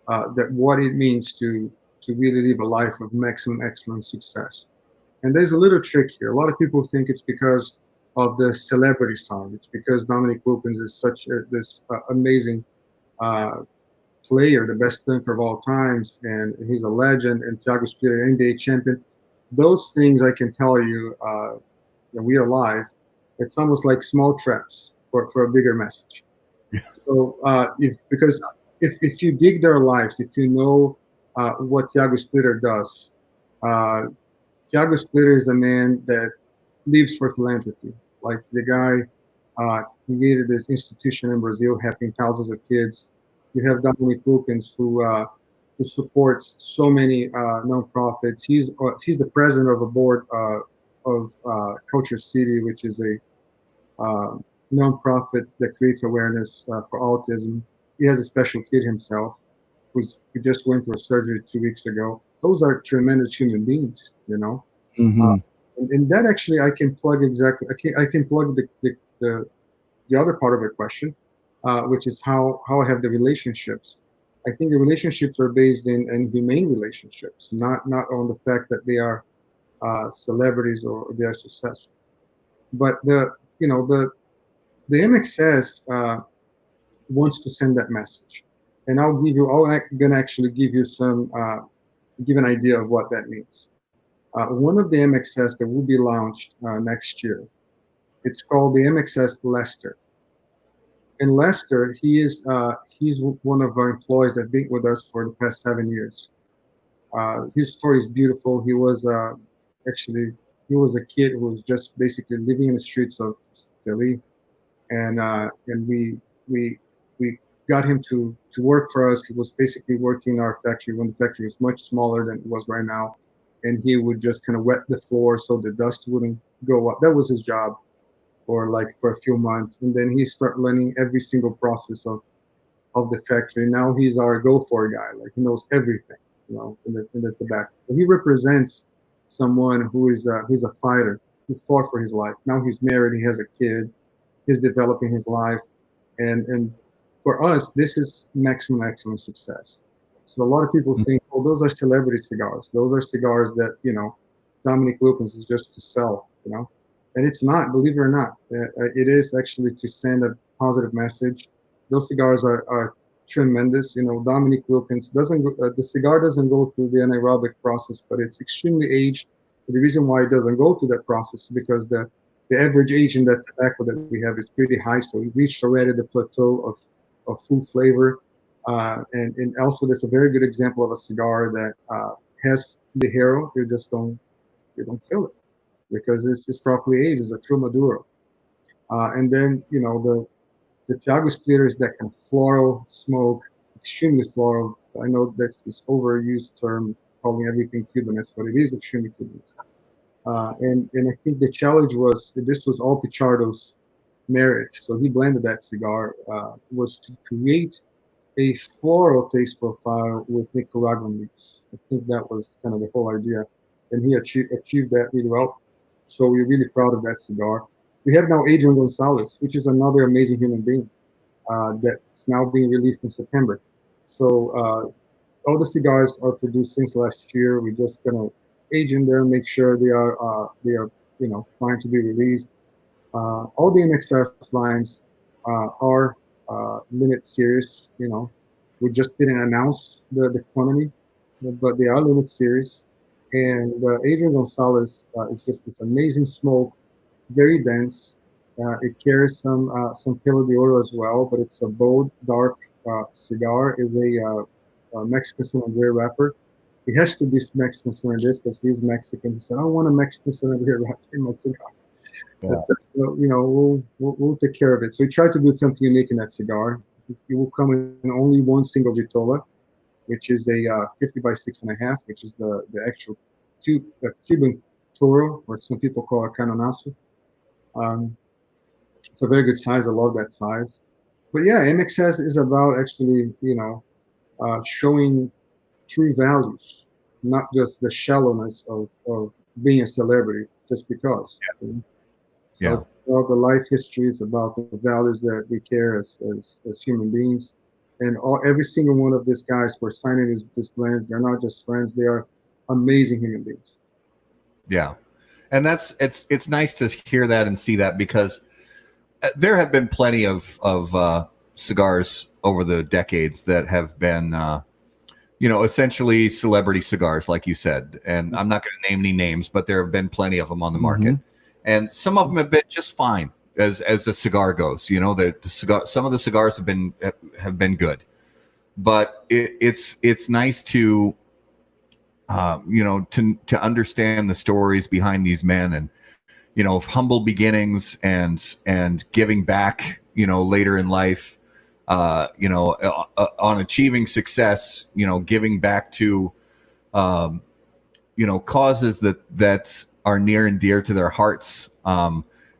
that what it means to really live a life of maximum excellence success. And there's a little trick here. A lot of people think it's because of the celebrity side. It's because Dominic Wilkins is such this amazing player, the best thinker of all times, and he's a legend, and Thiago Splitter, NBA champion. Those things I can tell you, that we are live. It's almost like small traps for a bigger message. So because if you dig their lives, if you know what Thiago Splitter does, Thiago Splitter is a man that lives for philanthropy. Like the guy created this institution in Brazil, helping thousands of kids. You have Dominic Wilkins, who supports so many nonprofits. He's the president of a board of Culture City, which is a nonprofit that creates awareness for autism. He has a special kid himself, who just went through a surgery 2 weeks ago. Those are tremendous human beings, you know. Mm-hmm. And that actually I can plug exactly. I can plug the other part of the question, which is how I have the relationships. I think the relationships are based in humane relationships, not on the fact that they are celebrities or they are successful. But the MXS wants to send that message, and I'm gonna actually give you give an idea of what that means. One of the MXS that will be launched next year, it's called the MXS Lester. And Lester, he's one of our employees that been with us for the past 7 years. His story is beautiful. He was a kid who was just basically living in the streets of Philly, and we got him to work for us. He was basically working in our factory when the factory was much smaller than it was right now, and he would just kind of wet the floor so the dust wouldn't go up. That was his job for a few months, and then he started learning every single process of the factory. Now he's our go-for guy. Like, he knows everything, you know, in the tobacco. He represents someone who's a fighter who fought for his life. Now he's married, he has a kid, he's developing his life, and for us, this is maximum excellent success. So a lot of people think, oh, those are celebrity cigars. Those are cigars that, you know, Dominic Wilkins is just to sell, you know. And it's not, believe it or not. It is actually to send a positive message. Those cigars are tremendous. You know, Dominic Wilkins the cigar doesn't go through the anaerobic process, but it's extremely aged. The reason why it doesn't go through that process is because the average age in that tobacco that we have is pretty high. So we reached already the plateau of full flavor. And also, there's a very good example of a cigar that has the hero. They don't kill it, because it's properly aged. It's a true Maduro. And then, you know, the Thiago Splitter is that kind of floral smoke, extremely floral. I know that's this overused term, calling everything Cubanist, but it is extremely Cubanist. And I think the challenge was, this was all Pichardo's merit. So he blended that cigar, was to create a floral taste profile with Nicaraguan leaves. I think that was kind of the whole idea. And he achieved that really well. So we're really proud of that cigar. We have now Adrian Gonzalez, which is another amazing human being that's now being released in September. So all the cigars are produced since last year. We're just gonna age in there and make sure they are you know, fine to be released. All the MXS lines are limit series. You know, we just didn't announce the quantity, but they are limit series. And Adrian Gonzalez is just this amazing smoke, very dense. It carries some Pelo de Oro as well, but it's a bold, dark cigar. Is a Mexican Sonandre wrapper. It has to be Mexican Sonandre because he's Mexican. He said, "I want a Mexican Sonandre wrapper in my cigar." Yeah. Said, well, you know, we'll take care of it. So we tried to do something unique in that cigar. It will come in only one single vitola, which is a 50 by 6.5, which is the actual Cuban Toro, or some people call it Canonazo. It's a very good size. I love that size. But yeah, MXS is about actually, you know, showing true values, not just the shallowness of being a celebrity just because. Yeah. You know? So all the life history is about the values that we care as human beings. And every single one of these guys who are signing these blends, they're not just friends, they are amazing human beings. Yeah. And it's nice to hear that and see that, because there have been plenty of cigars over the decades that have been, essentially celebrity cigars, like you said. And I'm not going to name any names, but there have been plenty of them on the market. And some of them have been just fine as a cigar goes. The cigar, some of the cigars have been good, but it's nice to to understand the stories behind these men, and humble beginnings and giving back later in life, on achieving success, giving back to causes that are near and dear to their hearts.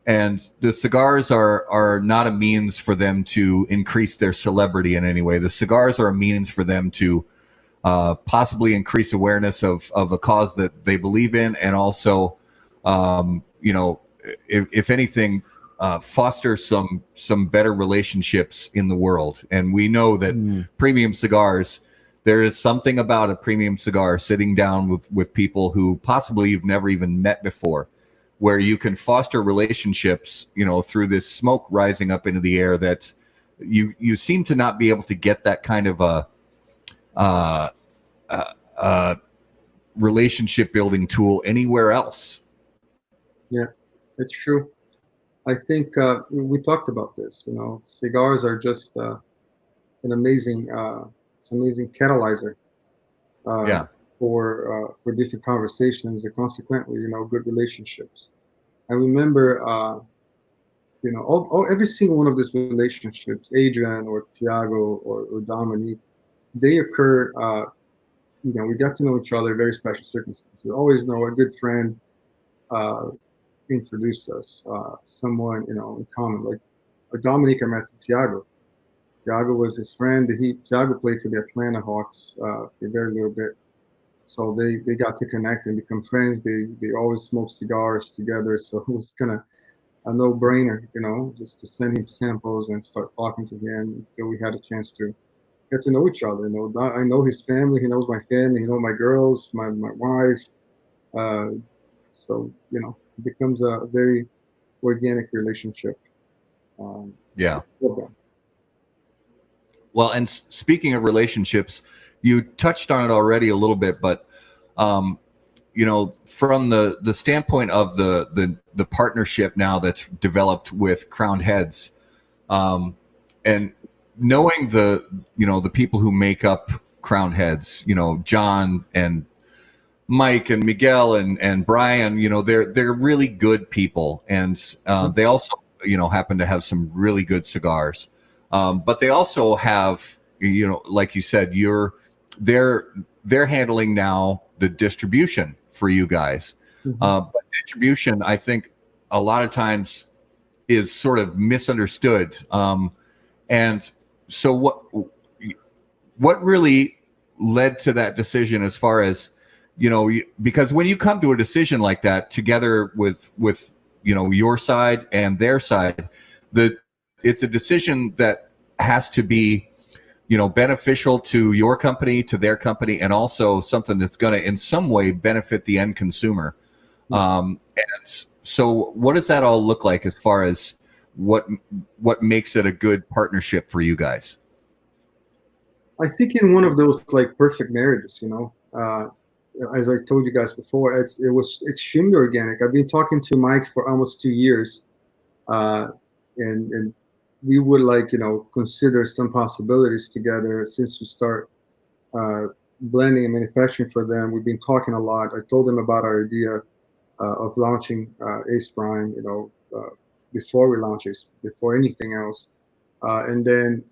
And the cigars are not a means for them to increase their celebrity in any way. The cigars are a means for them to possibly increase awareness of a cause that they believe in, and also, if anything, foster some better relationships in the world. And we know that premium cigars, there is something about a premium cigar sitting down with people who possibly you've never even met before, where you can foster relationships, through this smoke rising up into the air, that you seem to not be able to get that kind of a relationship building tool anywhere else. Yeah, it's true. I think we talked about this. Cigars are just an amazing catalyzer for different conversations, and consequently, good relationships. I remember, every single one of these relationships, Adrian or Tiago or Dominique, they occur. We got to know each other in very special circumstances. We always know a good friend introduced us, someone in common. Like Dominique, I met Tiago. Tiago was his friend. Tiago played for the Atlanta Hawks for a very little bit, so they got to connect and become friends. They always smoked cigars together, so it was kind of a no-brainer, just to send him samples and start talking to him until we had a chance to get to know each other. I know his family. He knows my family. He knows my girls, my wife. So it becomes a very organic relationship. Well, and speaking of relationships, you touched on it already a little bit, but from the standpoint of the partnership now that's developed with Crowned Heads, and knowing the people who make up Crowned Heads, John and Mike and Miguel and Brian, they're really good people, and they also happen to have some really good cigars, but they also have, like you said, they're handling now the distribution for you guys. But distribution, I think, a lot of times is sort of misunderstood, and so what really led to that decision, as far as because when you come to a decision like that together with your side and their side, it's a decision that has to be beneficial to your company, to their company, and also something that's going to in some way benefit the end consumer. And so what does that all look like, as far as what makes it a good partnership for you guys? I think in one of those perfect marriages, as I told you guys before, it was extremely organic. I've been talking to Mike for almost 2 years, and we would consider some possibilities together since we start blending and manufacturing for them. We've been talking a lot. I told them about our idea of launching ACE Prime, before we launch ACE, before anything else, and then.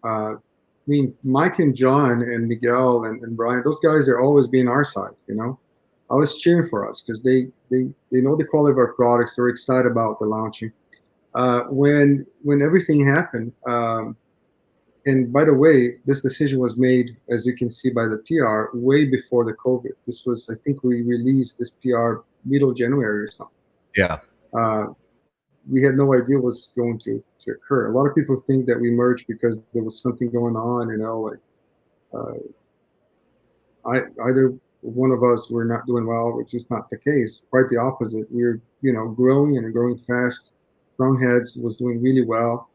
Mike and John and Miguel and Brian, those guys are always being our side, always cheering for us, because they know the quality of our products. They're excited about the launching. When everything happened, and by the way, this decision was made, as you can see by the PR, way before the COVID. This was, I think we released this PR middle January or something. Yeah. we had no idea what's going to occur. A lot of people think that we merged because there was something going on, like either one of us were not doing well, which is not the case. Quite the opposite. We're growing and growing fast. Crown Heads was doing really well.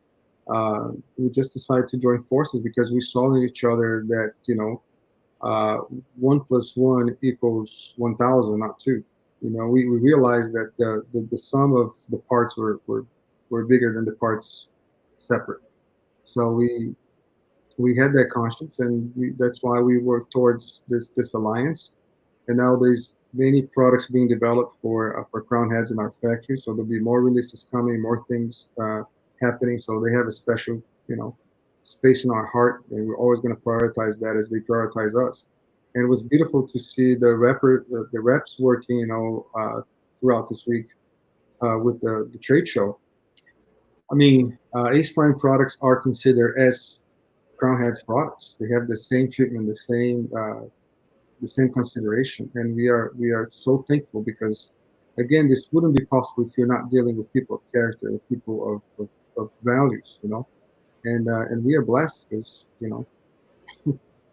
We just decided to join forces because we saw in each other that 1 + 1 = 1,000, not 2. We realized that the sum of the parts were bigger than the parts separate. So we had that conscience, and that's why we worked towards this alliance. And now there's many products being developed for Crown Heads in our factory. So there'll be more releases coming, more things happening. So they have a special space in our heart, and we're always going to prioritize that as they prioritize us. And it was beautiful to see the reps working, throughout this week with the trade show. I mean, ACE Prime products are considered as Crown Heads products. They have the same treatment, the same consideration, and we are so thankful because, again, this wouldn't be possible if you're not dealing with people of character, with people of values, and we are blessed because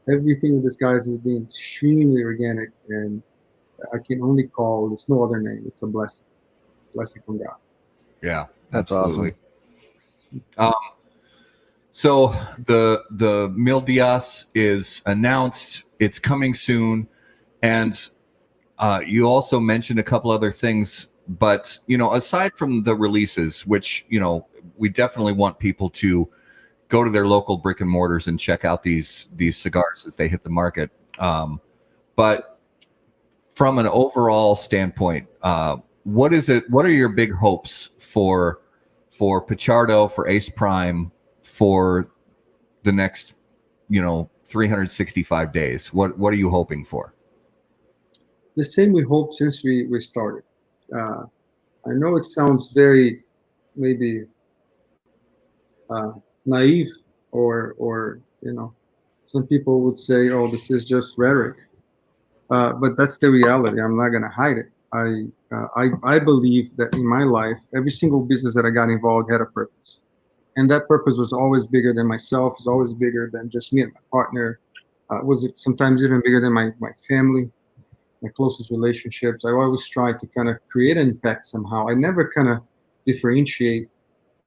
everything in this guys is being extremely organic, and I can only call, there's no other name. It's a blessing from God. Yeah, that's absolutely awesome. So the Mil Dias is announced. It's coming soon, and you also mentioned a couple other things. But aside from the releases, which we definitely want people to go to their local brick and mortars and check out these cigars as they hit the market. But from an overall standpoint, what are your big hopes for Pichardo, for ACE Prime, for the next 365 days? What are you hoping for? The same we hoped since we started. I know it sounds very maybe naive, or some people would say, oh, this is just rhetoric, but that's the reality. I'm not going to hide it. I believe that in my life, every single business that I got involved had a purpose, and that purpose was always bigger than myself. Was always bigger than just me and my partner. Was sometimes even bigger than my family, my closest relationships. I always try to kind of create an impact somehow. I never kind of differentiate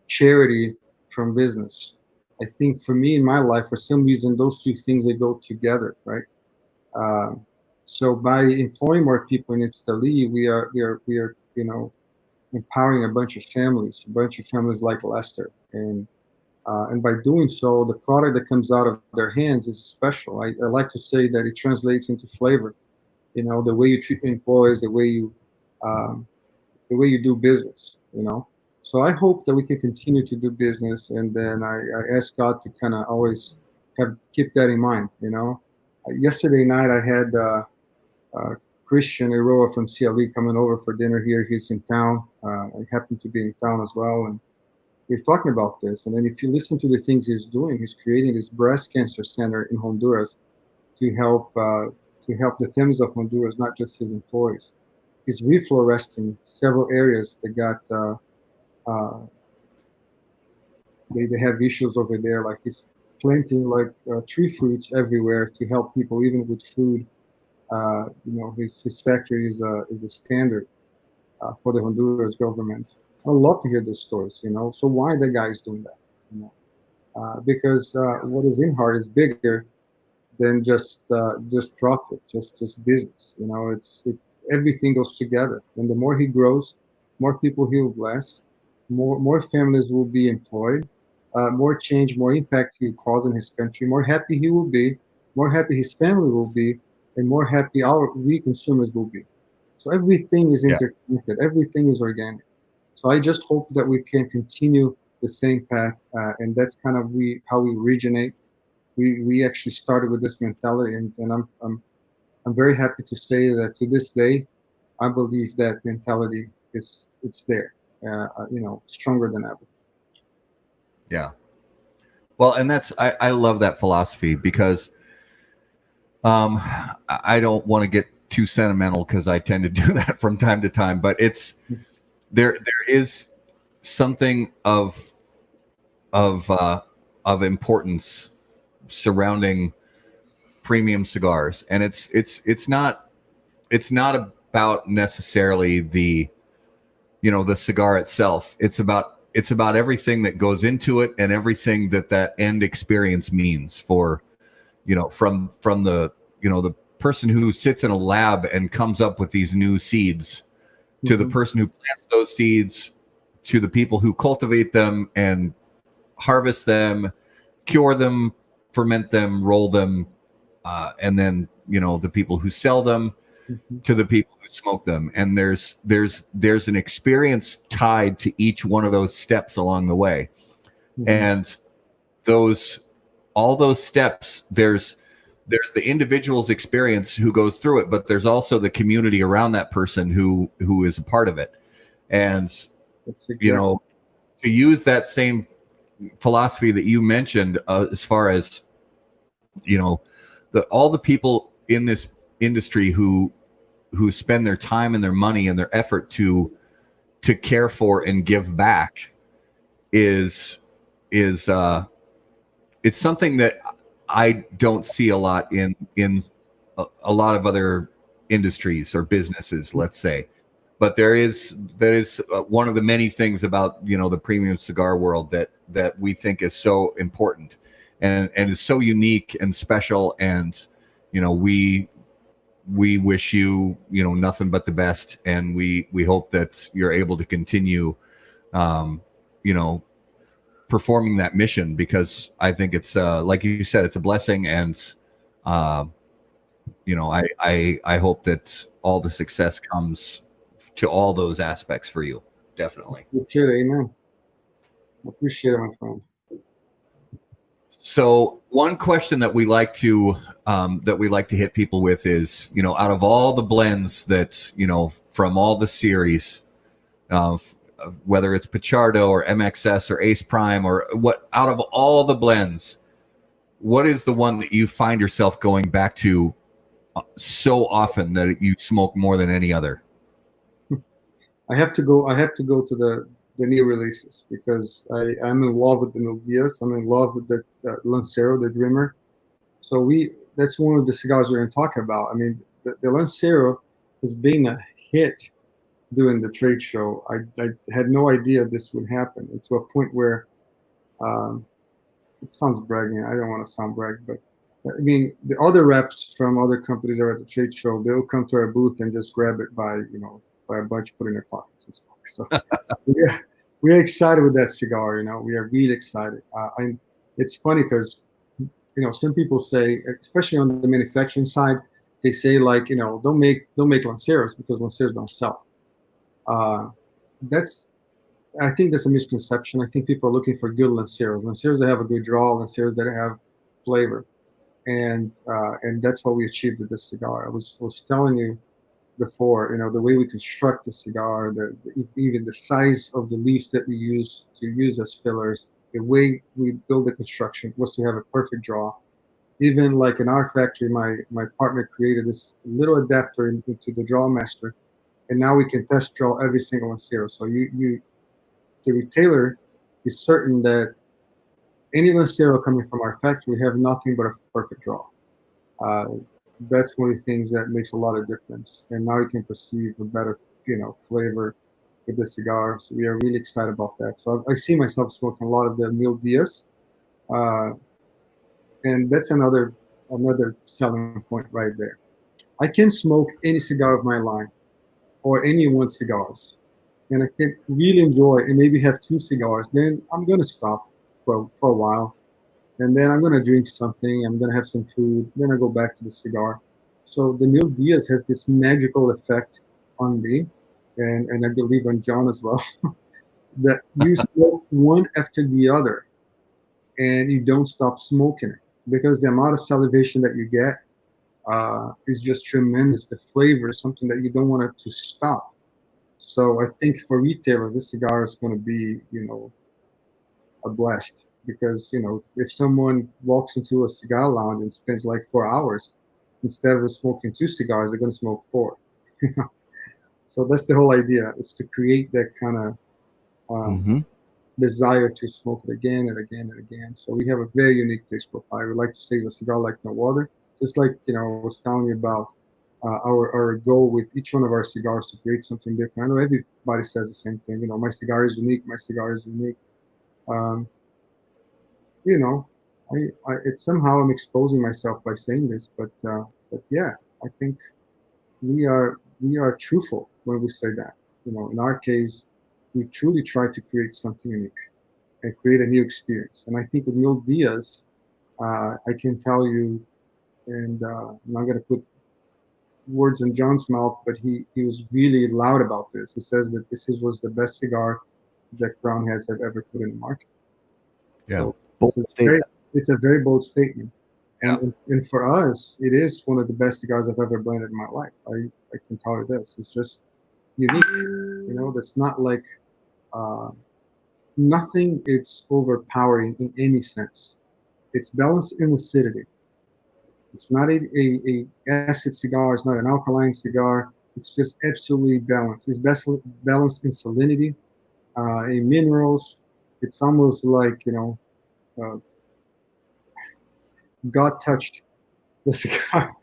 charity from business. I think for me in my life, for some reason, those two things, they go together, right? So by employing more people in Italy, we are empowering a bunch of families like Lester, and by doing so, the product that comes out of their hands is special. I like to say that it translates into flavor. The way you treat employees, the way you do business. So I hope that we can continue to do business, and then I ask God to kind of always keep that in mind. Yesterday night I had Christian Eroa from CLE coming over for dinner here. He's in town. I happen to be in town as well, and we're talking about this. And then if you listen to the things he's doing, he's creating this breast cancer center in Honduras to help the families of Honduras, not just his employees. He's refloresting several areas that got they have issues over there. Like he's planting tree fruits everywhere to help people, even with food. His factory is a standard for the Honduras government. I love to hear those stories. So why the guy is doing that? Because what is in heart is bigger than just profit, just business. Everything goes together. And the more he grows, more people he will bless, more families will be employed, more change, more impact he will cause in his country, more happy he will be, more happy his family will be, and more happy we consumers will be. So everything is interconnected. Everything is organic. So I just hope that we can continue the same path, and that's kind of how we originate. We actually started with this mentality, and I'm very happy to say that to this day, I believe that mentality it's there, stronger than ever. Yeah. Well, and I love that philosophy because I don't want to get too sentimental because I tend to do that from time to time, but it's there is something of importance surrounding premium cigars, and it's not about necessarily the cigar itself. It's about everything that goes into it and everything that end experience means for from the the person who sits in a lab and comes up with these new seeds, to the person who plants those seeds, to the people who cultivate them and harvest them, cure them, ferment them, roll them, and then the people who sell them, to the people who smoke them. And there's an experience tied to each one of those steps along the way. And all those steps, there's the individual's experience who goes through it, but there's also the community around that person who is a part of it. And to use that same philosophy that you mentioned, as far as all the people in this industry who spend their time and their money and their effort to care for and give back, it's something that I don't see a lot in a lot of other industries or businesses, let's say. But that is one of the many things about the premium cigar world that we think is so important and is so unique and special. And we wish you nothing but the best, and we hope that you're able to continue performing that mission, because I think it's like you said, it's a blessing. And I hope that all the success comes to all those aspects for you. Definitely. Amen. Appreciate it, my friend. So one question that we like to hit people with is, out of all the blends that, from all the series, whether it's Pichardo or MXS or Ace Prime or out of all the blends, what is the one that you find yourself going back to so often that you smoke more than any other? I have to go to the new releases, because I'm in love with the Mil Diaz. I'm in love with the Lancero, the Dreamer. So that's one of the cigars we're going to talk about. I mean, the Lancero has been a hit during the trade show. I had no idea this would happen, and to a point where it sounds bragging. I don't want to sound brag, but I mean, the other reps from other companies are at the trade show. They'll come to our booth and just grab it by a bunch, put in their pockets and smoke. So we're excited with that cigar. We are really excited. It's funny because some people say, especially on the manufacturing side, they say don't make Lanceros because Lanceros don't sell. I think that's a misconception. I think people are looking for good Lanceros that have a good draw, Lanceros that have flavor, and that's what we achieved with this cigar. I was telling you before, the way we construct the cigar, even the size of the leaves that we use as fillers, the way we build the construction was to have a perfect draw. Even like in our factory, my partner created this little adapter into the draw master, and now we can test draw every single Lancero. So the retailer is certain that any Lancero coming from our factory have nothing but a perfect draw. That's one of the things that makes a lot of difference. And now you can perceive a better, flavor with the cigar. So we are really excited about that. So I see myself smoking a lot of the Mil Diaz. And that's another selling point right there. I can smoke any cigar of my line or anyone's cigars, and I can really enjoy and maybe have 2 cigars. Then I'm going to stop for a while. And then I'm going to drink something. I'm going to have some food. Then I go back to the cigar. So the Mil Diaz has this magical effect on me, and I believe on John as well, that you smoke one after the other, and you don't stop smoking it, because the amount of salivation that you get is just tremendous. The flavor is something that you don't want it to stop. So I think for retailers, this cigar is going to be, a blast. Because if someone walks into a cigar lounge and spends like 4 hours, instead of smoking 2 cigars, they're going to smoke 4. So that's the whole idea, is to create that kind desire to smoke it again and again and again. So we have a very unique taste profile. We like to say it's a cigar like no other. Just like, I was telling you about our goal with each one of our cigars to create something different. I know everybody says the same thing. My cigar is unique. My cigar is unique. It's somehow I'm exposing myself by saying this, but yeah, I think we are truthful when we say that. In our case, we truly try to create something unique and create a new experience. And I think with Mil Diaz, I can tell you, and I'm not going to put words in John's mouth, but he was really loud about this. He says that was the best cigar that Crown has ever put in the market. Yeah, so it's a very bold statement. And for us, it is one of the best cigars I've ever blended in my life. I can tell you this. It's just unique. That's not like nothing. It's overpowering in any sense. It's balanced in acidity. It's not a acid cigar. It's not an alkaline cigar. It's just absolutely balanced. It's balanced in salinity, in minerals. It's almost like, God touched the cigar.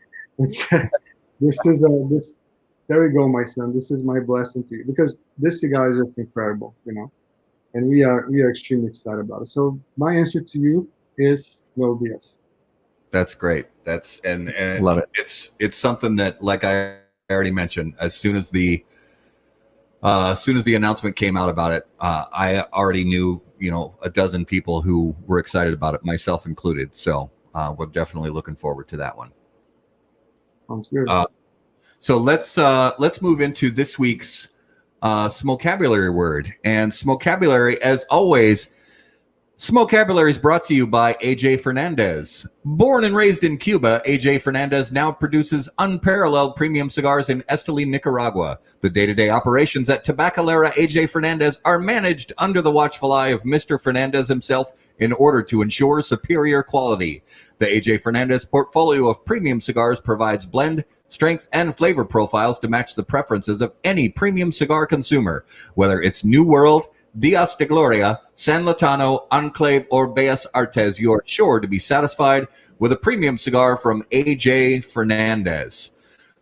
There we go, my son. This is my blessing to you, because this cigar is just incredible, and we are extremely excited about it. So my answer to you is no BS. That's great. That's and love it. It's something that, like I already mentioned, as soon as the announcement came out about it, I already knew, a dozen people who were excited about it, myself included. So we're definitely looking forward to that one. Sounds good. So let's move into this week's Smokabulary word. And Smokabulary, as always, Smokabulary is brought to you by AJ Fernandez. Born and raised in Cuba, AJ Fernandez now produces unparalleled premium cigars in Esteli, Nicaragua. The day-to-day operations at Tabacalera AJ Fernandez are managed under the watchful eye of Mr. Fernandez himself in order to ensure superior quality. The AJ Fernandez portfolio of premium cigars provides blend, strength, and flavor profiles to match the preferences of any premium cigar consumer, whether it's New World, Dias de Gloria, San Lotano, Enclave, or Bellas Artes, you're sure to be satisfied with a premium cigar from AJ Fernandez.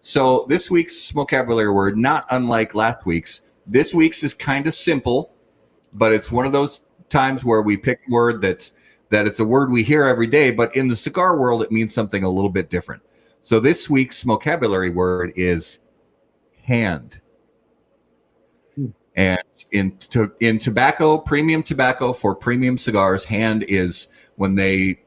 So this week's Smokabulary word, not unlike last week's, this week's is kind of simple, but it's one of those times where we pick a word that it's a word we hear every day, but in the cigar world, it means something a little bit different. So this week's Smokabulary word is hand. And in tobacco, premium tobacco for premium cigars, hand is when they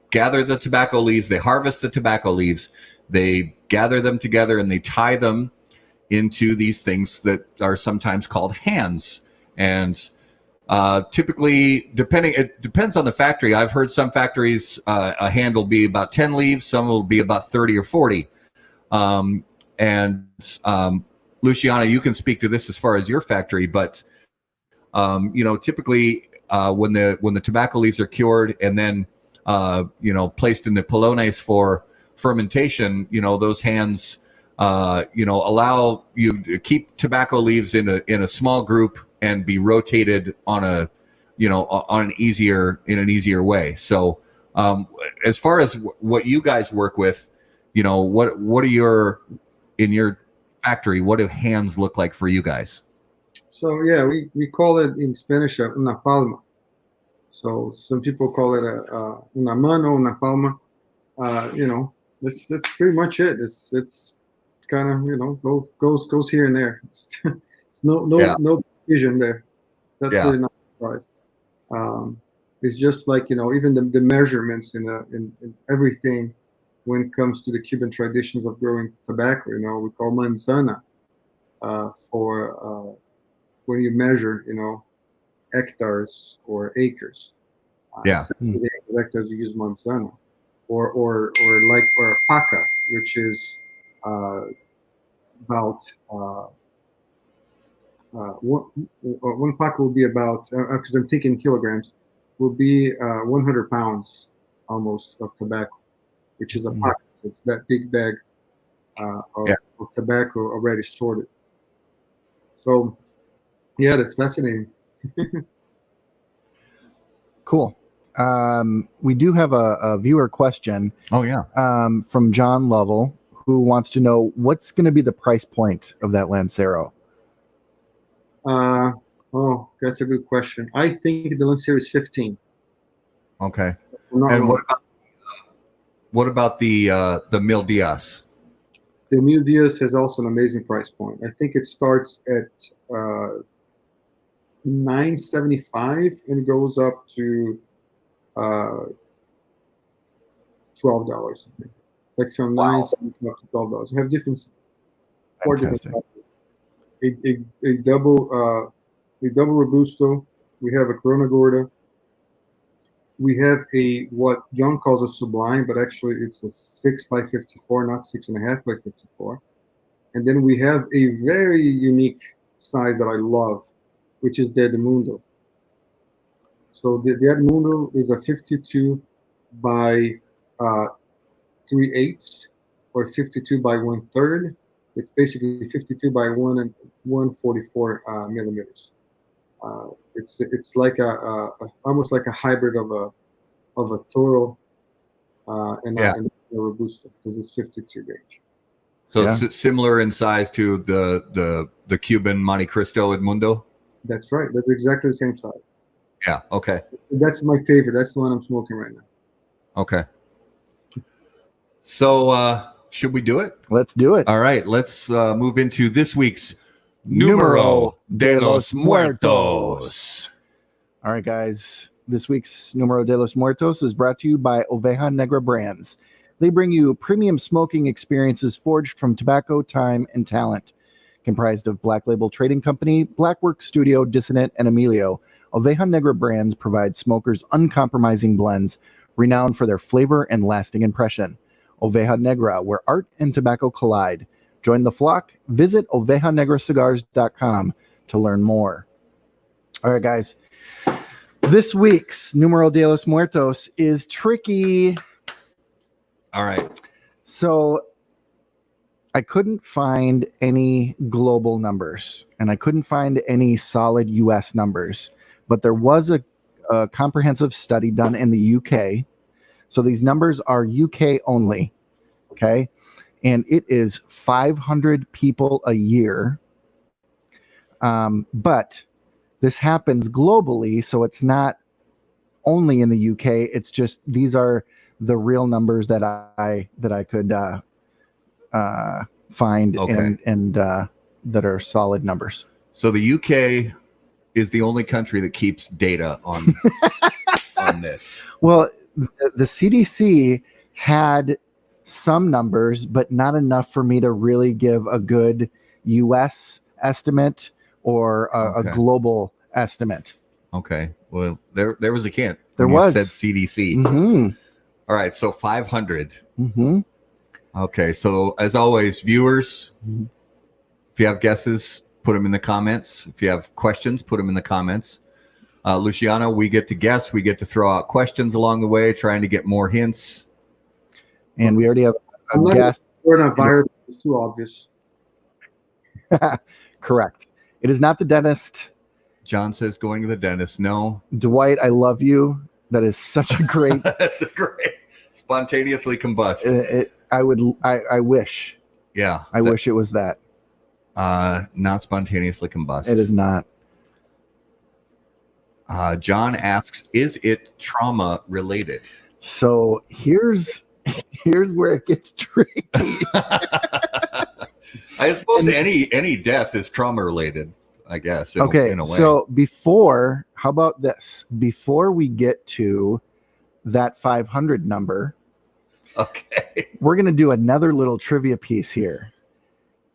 gather the tobacco leaves, they harvest the tobacco leaves, they gather them together and they tie them into these things that are sometimes called hands. And typically, it depends on the factory. I've heard some factories, a hand will be about 10 leaves, some will be about 30 or 40. Luciano, you can speak to this as far as your factory, but typically when the tobacco leaves are cured and then placed in the pilones for fermentation, those hands allow you to keep tobacco leaves in a small group and be rotated on an easier way. So as far as what you guys work with, what are in your factory, what do hands look like for you guys? So yeah, we call it in Spanish una palma. So some people call it una mano, una palma. That's pretty much it. It's kind of goes here and there. It's no vision there. That's really not a surprise. It's just like even the measurements in everything. When it comes to the Cuban traditions of growing tobacco, we call manzana for when you measure, hectares or acres. Hectares you use manzana, or paca, which is about one paca will be about, because I'm thinking kilograms, will be 100 pounds almost of tobacco, which is a pack. It's that big bag of tobacco already sorted. So, yeah, that's fascinating. Cool. We do have a viewer question. Oh yeah. From John Lovell, who wants to know what's going to be the price point of that Lancero. Oh, that's a good question. I think the Lancero is 15. Okay. And what about the Mil Diaz? The Mil Diaz has also an amazing price point. I think it starts at $9.75 and goes up to $12. I think, like from $9.75 to $12. We have four different sizes. A double Robusto. We have a Corona Gorda. We have what John calls a Sublime, but actually it's a 6x54, not 6.5x54. And then we have a very unique size that I love, which is the Edmundo. So the Edmundo is a 52 by 3/8 or 52 by 1/3. It's basically 52 by 144 millimeters. It's like almost like a hybrid of a Toro and a Robusto, because it's 52 gauge. So similar in size to the Cuban Monte Cristo Edmundo. That's right. That's exactly the same size. Yeah. Okay. That's my favorite. That's the one I'm smoking right now. Okay. So should we do it? Let's do it. All right. Let's move into this week's Numero de los Muertos. All right, guys. This week's Numero de los Muertos is brought to you by Oveja Negra Brands. They bring you premium smoking experiences forged from tobacco, time, and talent. Comprised of Black Label Trading Company, Blackwork Studio, Dissonant, and Emilio, Oveja Negra Brands provides smokers uncompromising blends renowned for their flavor and lasting impression. Oveja Negra, where art and tobacco collide. Join the flock. Visit ovejanegracigars.com to learn more. All right, guys. This week's Numero de los Muertos is tricky. All right. So I couldn't find any global numbers, and I couldn't find any solid U.S. numbers, but there was a comprehensive study done in the UK. So these numbers are UK only, okay? And it is 500 people a year. But this happens globally, so it's not only in the UK. It's just these are the real numbers that I could find and that are solid numbers. So the UK is the only country that keeps data on on this. Well, the CDC had some numbers, but not enough for me to really give a good US estimate or a global estimate. Okay. Well, there was a hint. There was. Said CDC. Mm-hmm. All right. So 500. Mm-hmm. Okay. So as always, viewers, if you have guesses, put them in the comments. If you have questions, put them in the comments. Luciano, we get to guess. We get to throw out questions along the way, trying to get more hints. And we already have a guess. Coronavirus is too obvious. Correct. It is not the dentist. John says going to the dentist. No. Dwight, I love you. That is such a great. That's a great. Spontaneously combust. I wish. Yeah. I wish it was that. Not spontaneously combust. It is not. John asks, is it trauma related? So here's where it gets tricky. I suppose any death is trauma related, I guess. In a way. So how about this? Before we get to that 500 number, we're going to do another little trivia piece here.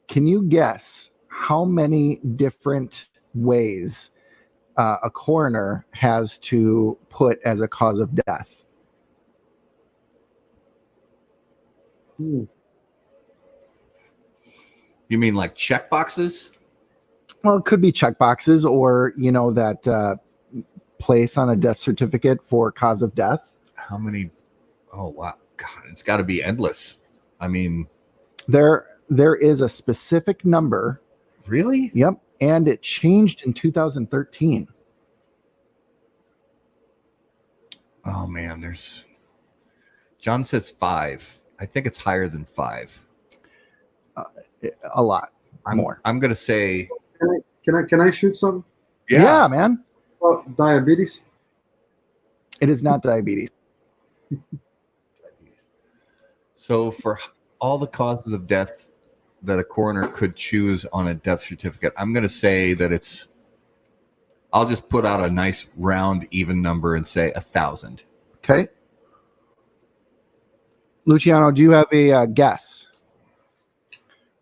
Can you guess how many different ways a coroner has to put as a cause of death? You mean like check boxes? Well, it could be check boxes, or that place on a death certificate for cause of death. How many? Oh wow, God, it's got to be endless. I mean, there is a specific number. Really? Yep, and it changed in 2013. Oh man, John says 5. I think it's higher than 5. A lot more. I'm gonna say. Can I shoot some? Yeah, man. Well, diabetes. It is not diabetes. So for all the causes of death that a coroner could choose on a death certificate, I'm going to say that I'll just put out a nice round even number and say 1,000. Okay. Luciano, do you have a guess?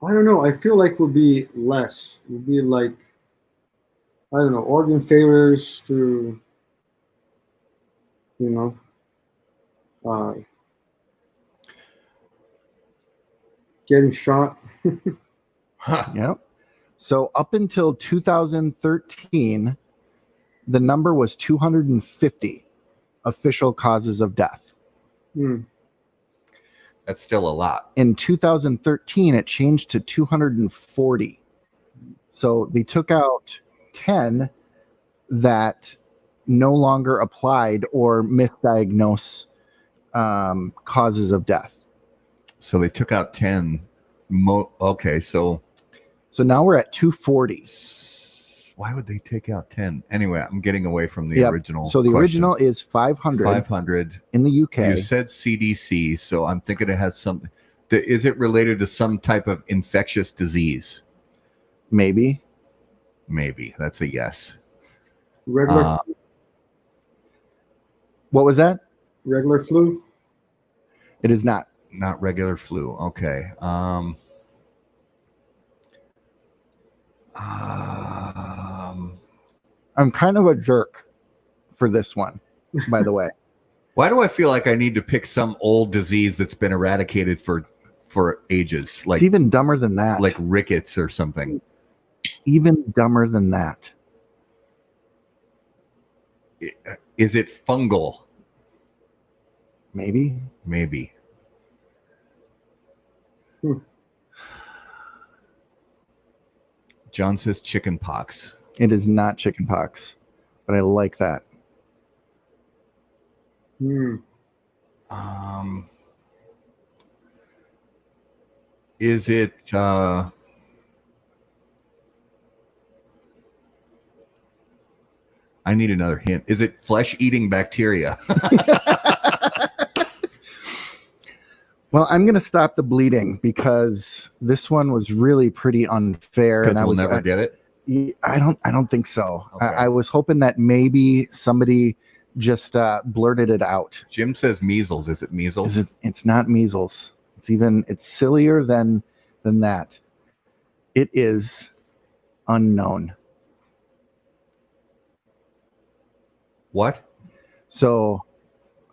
I don't know. I feel like would be less. Would be like, I don't know, organ failures to, getting shot. Yep. So up until 2013, the number was 250 official causes of death. That's still a lot. In 2013, it changed to 240. So they took out 10 that no longer applied or misdiagnosed causes of death. So they took out 10. Okay, so now we're at 240. Why would they take out 10? Anyway, I'm getting away from the original. So the question. original is 500. 500 in the UK. You said CDC, so I'm thinking it has something. Is it related to some type of infectious disease? Maybe. That's a yes. Regular. What was that? Regular flu. It is not. Not regular flu. Okay. I'm kind of a jerk for this one, by the way. Why do I feel like I need to pick some old disease that's been eradicated for ages? Like it's even dumber than that. Like rickets or something. Even dumber than that. Is it fungal? Maybe. John says chicken pox. It is not chicken pox, but I like that. Is it I need another hint. Is it flesh-eating bacteria? Well, I'm going to stop the bleeding because this one was really pretty unfair. Because we'll never get it? I don't think so. Okay. I was hoping that maybe somebody just blurted it out. Jim says measles. Is it measles? It's not measles. It's sillier than that. It is unknown. What? So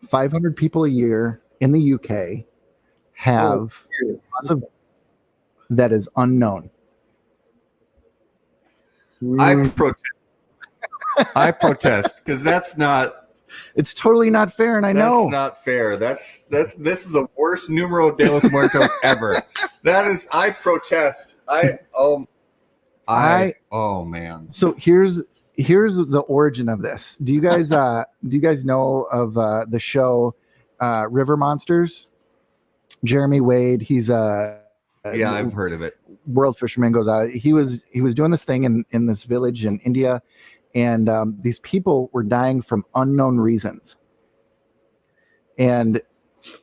500 people a year in the UK have that is unknown. I protest because that's not. It's totally not fair, and I know that's not fair. This is the worst Numero de los Muertos ever. That is. I protest. Oh man. So here's the origin of this. Do you guys know of the show River Monsters? Jeremy Wade, he's I've heard of it. World fisherman goes out. He was doing this thing in this village in India, and these people were dying from unknown reasons. And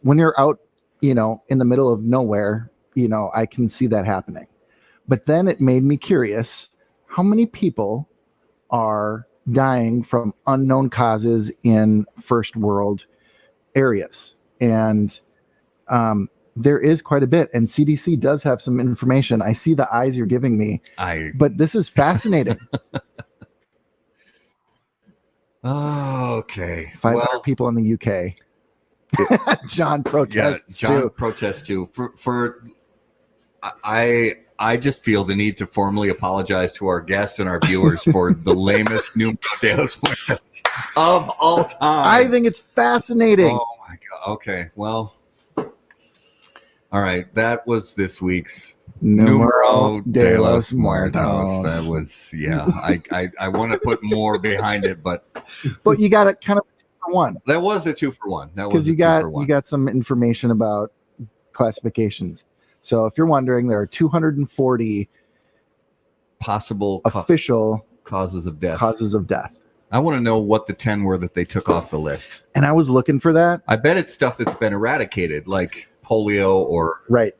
when you're out, in the middle of nowhere, I can see that happening. But then it made me curious: how many people are dying from unknown causes in first world areas? And there is quite a bit, and CDC does have some information. I see the eyes you're giving me, but this is fascinating. Okay. 500 people in the UK. John protests. John protests too. I just feel the need to formally apologize to our guests and our viewers for the lamest Numero de los Muertos of all time. I think it's fascinating. Oh my God. Okay. Well, all right. That was this week's Numero de los Muertos. That was, I want to put more behind it, but you got to kind of for one. That was a 2-for-1. That was because you got some information about classifications. So if you're wondering, there are 240 possible official causes of death. I want to know what the 10 were that they took off the list. And I was looking for that. I bet it's stuff that's been eradicated, like polio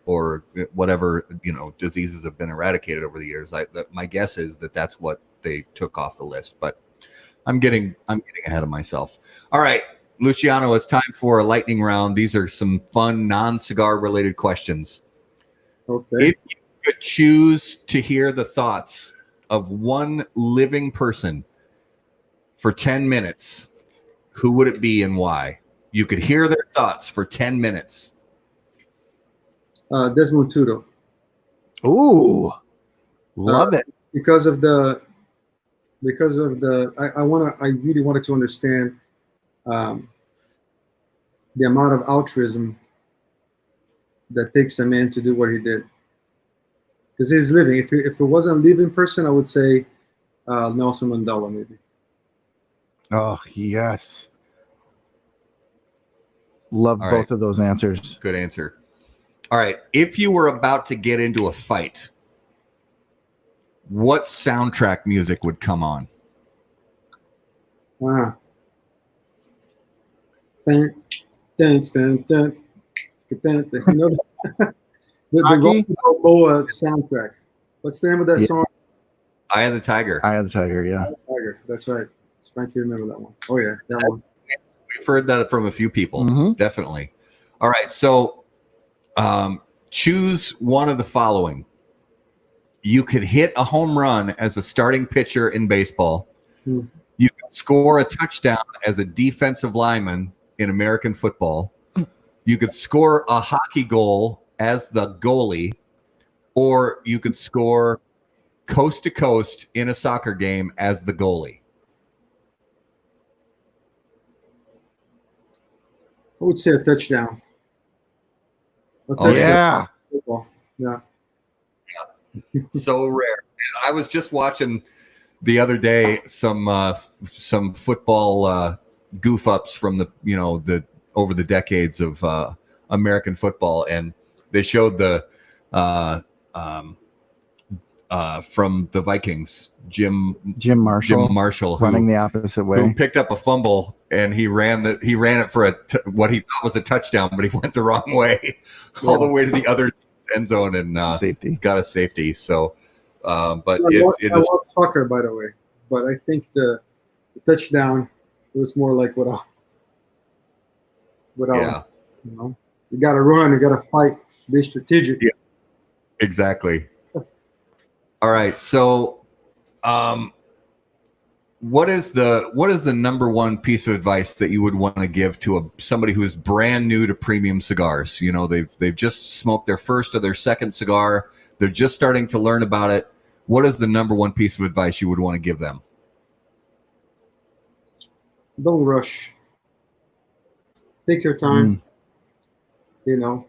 or whatever, diseases have been eradicated over the years. My guess is that that's what they took off the list, but I'm getting ahead of myself. All right, Luciano, it's time for a lightning round. These are some fun non-cigar related questions. Okay. If you could choose to hear the thoughts of one living person for 10 minutes, who would it be and why? You could hear their thoughts for 10 minutes. Desmond Tutu. Ooh, love it. Because of the I really wanted to understand the amount of altruism that takes a man to do what he did. Because he's living. If it wasn't a living person, I would say Nelson Mandela maybe. Oh yes, love both of those answers. Good answer. All right, if you were about to get into a fight, what soundtrack music would come on? The Balboa soundtrack. What's the name of that song? Eye of the Tiger. Eye of the Tiger, yeah. Tiger. That's right. Just trying to remember that one. Oh yeah, that one. We've heard that from a few people. Definitely. All right, so choose one of the following. You could hit a home run as a starting pitcher in baseball. You could score a touchdown as a defensive lineman in American football. You could score a hockey goal as the goalie, or you could score coast to coast in a soccer game as the goalie. I would say a touchdown. Yeah. Yeah. So rare. I was just watching the other day some football goof ups from the over the decades of American football, and they showed the from the Vikings, Jim Marshall running the opposite way, who picked up a fumble and he ran it for what he thought was a touchdown, but he went the wrong way all the way to the other end zone and safety. He's got a safety. So, but I love soccer, by the way, but I think the touchdown was more like without you got to run, you got to fight, be strategic. Yeah, exactly. All right, so what is the number one piece of advice that you would want to give to somebody who is brand new to premium cigars? They've just smoked their first or their second cigar. They're just starting to learn about it. What is the number one piece of advice you would want to give them? Don't rush. Take your time. Don't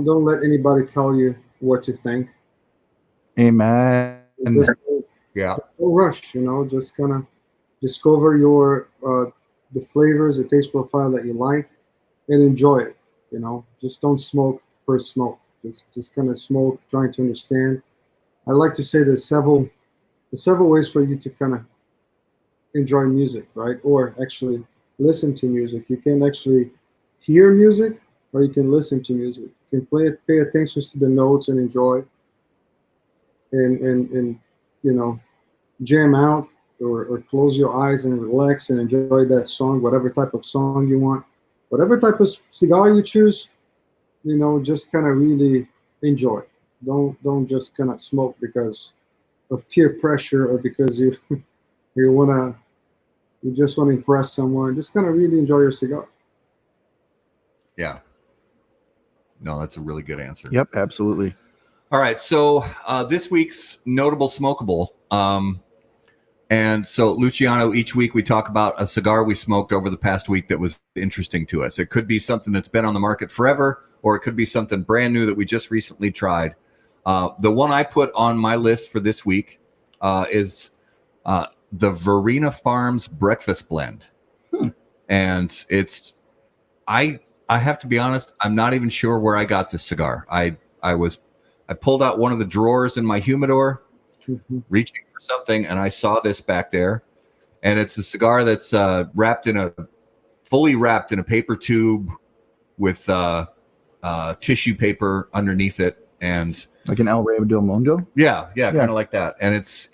let anybody tell you what to think. Amen. Don't rush. Just kind of discover your the flavors, the taste profile that you like, and enjoy it. Just don't smoke per smoke. Just kind of smoke, trying to understand. I like to say there's several ways for you to kind of enjoy music, right? Or actually listen to music. You can actually hear music, or you can listen to music. You can pay attention to the notes and enjoy. And jam out or close your eyes and relax and enjoy that song, whatever type of song you want, whatever type of cigar you choose, just kind of really enjoy. Don't just kind of smoke because of peer pressure or because you just want to impress someone. Just kind of really enjoy your cigar. Yeah. No, that's a really good answer. Yep, absolutely. All right, so this week's Notable Smokable. And so, Luciano, each week we talk about a cigar we smoked over the past week that was interesting to us. It could be something that's been on the market forever, or it could be something brand new that we just recently tried. The one I put on my list for this week is the Verena Farms Breakfast Blend. And I have to be honest, I'm not even sure where I got this cigar. I pulled out one of the drawers in my humidor, reaching for something, and I saw this back there. And it's a cigar that's fully wrapped in a paper tube with tissue paper underneath it, and like an El Rey del Mundo. Yeah, kind of like that. And it's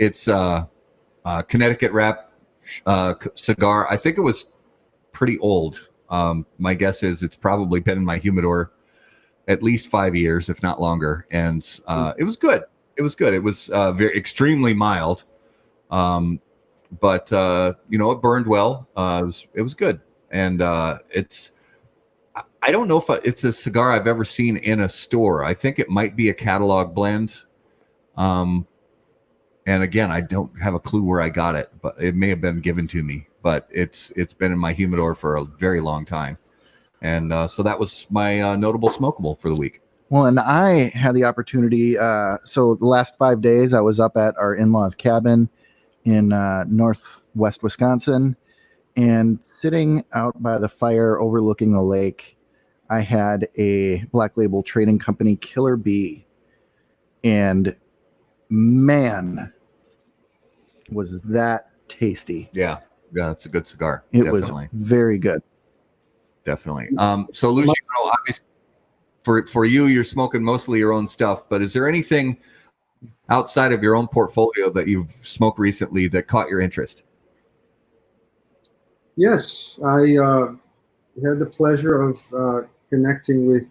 Connecticut wrap cigar. I think it was pretty old. My guess is it's probably been in my humidor at least 5 years, if not longer. And it was good. It was good. It was very extremely mild, but it burned well. It was good, and I don't know if it's a cigar I've ever seen in a store. I think it might be a catalog blend. And again, I don't have a clue where I got it, but it may have been given to me. But it's been in my humidor for a very long time. And so that was my notable smokable for the week. Well, and I had the opportunity. So the last 5 days, I was up at our in-laws' cabin in northwest Wisconsin, and sitting out by the fire overlooking the lake, I had a Black Label Trading Company Killer Bee, and man, was that tasty. Yeah, it's a good cigar. It definitely was very good. Definitely. So Luciano, obviously for you, you're smoking mostly your own stuff, but is there anything outside of your own portfolio that you've smoked recently that caught your interest? Yes, I had the pleasure of connecting with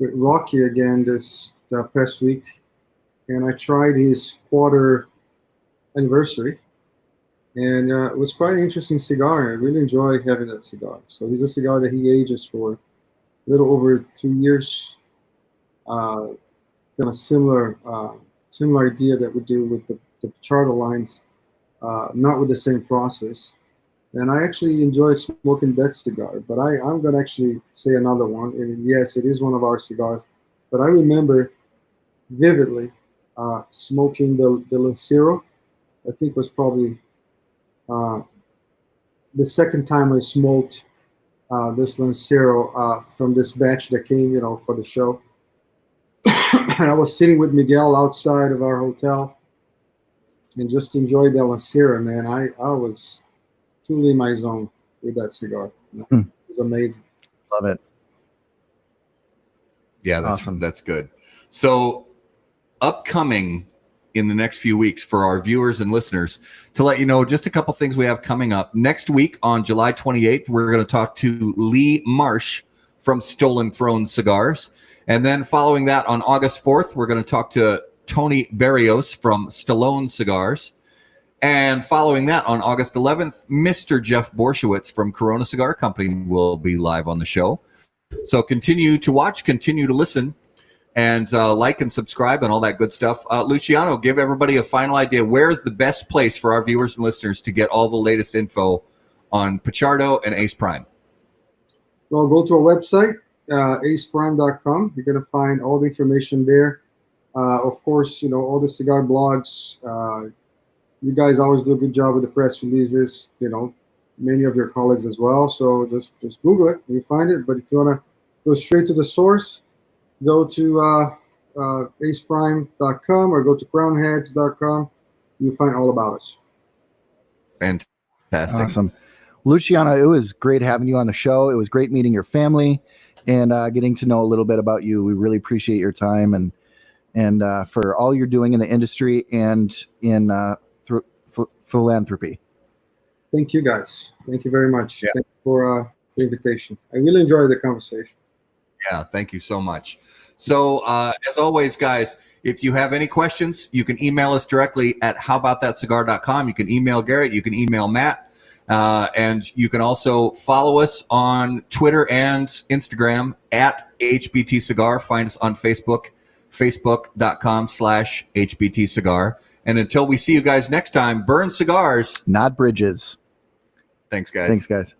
Rocky again this past week, and I tried his quarter anniversary, and it was quite an interesting cigar. I really enjoyed having that cigar. So he's a cigar that he ages for a little over 2 years. Kind of similar idea that we do with the Pichardo lines, not with the same process. And I actually enjoy smoking that cigar, but I'm going to actually say another one. And yes, it is one of our cigars, but I remember vividly smoking the Lancero. I think it was probably the second time I smoked this Lancero from this batch that came, for the show. And I was sitting with Miguel outside of our hotel and just enjoyed that Lancero, man. I was truly in my zone with that cigar. It was amazing. Love it. Yeah, that's awesome. That's good. So upcoming in the next few weeks for our viewers and listeners, to let you know just a couple things we have coming up. Next week on July 28th, we're going to talk to Lee Marsh from Stolen Throne Cigars. And then following that on August 4th, we're going to talk to Tony Barrios from Stallone Cigars. And following that, on August 11th, Mr. Jeff Borshowitz from Corona Cigar Company will be live on the show. So continue to watch, continue to listen, and like and subscribe and all that good stuff. Luciano, give everybody a final idea. Where is the best place for our viewers and listeners to get all the latest info on Pichardo and ACE Prime? Well, go to our website, aceprime.com. You're going to find all the information there. Of course, all the cigar blogs. You guys always do a good job with the press releases, many of your colleagues as well. So just Google it, you find it. But if you want to go straight to the source, go to aceprime.com or go to crownheads.com. You'll find all about us. Fantastic. Awesome. Luciano, it was great having you on the show. It was great meeting your family and getting to know a little bit about you. We really appreciate your time and for all you're doing in the industry and in philanthropy. Thank you, guys. Thank you very much. Yeah. Thank you for the invitation. I really enjoyed the conversation. Yeah, thank you so much. So as always, guys, if you have any questions, you can email us directly at howaboutthatcigar.com. You can email Garrett. You can email Matt. And you can also follow us on Twitter and Instagram at HBT Cigar. Find us on Facebook, facebook.com/HBT Cigar. And until we see you guys next time, burn cigars, not bridges. Thanks, guys. Thanks, guys.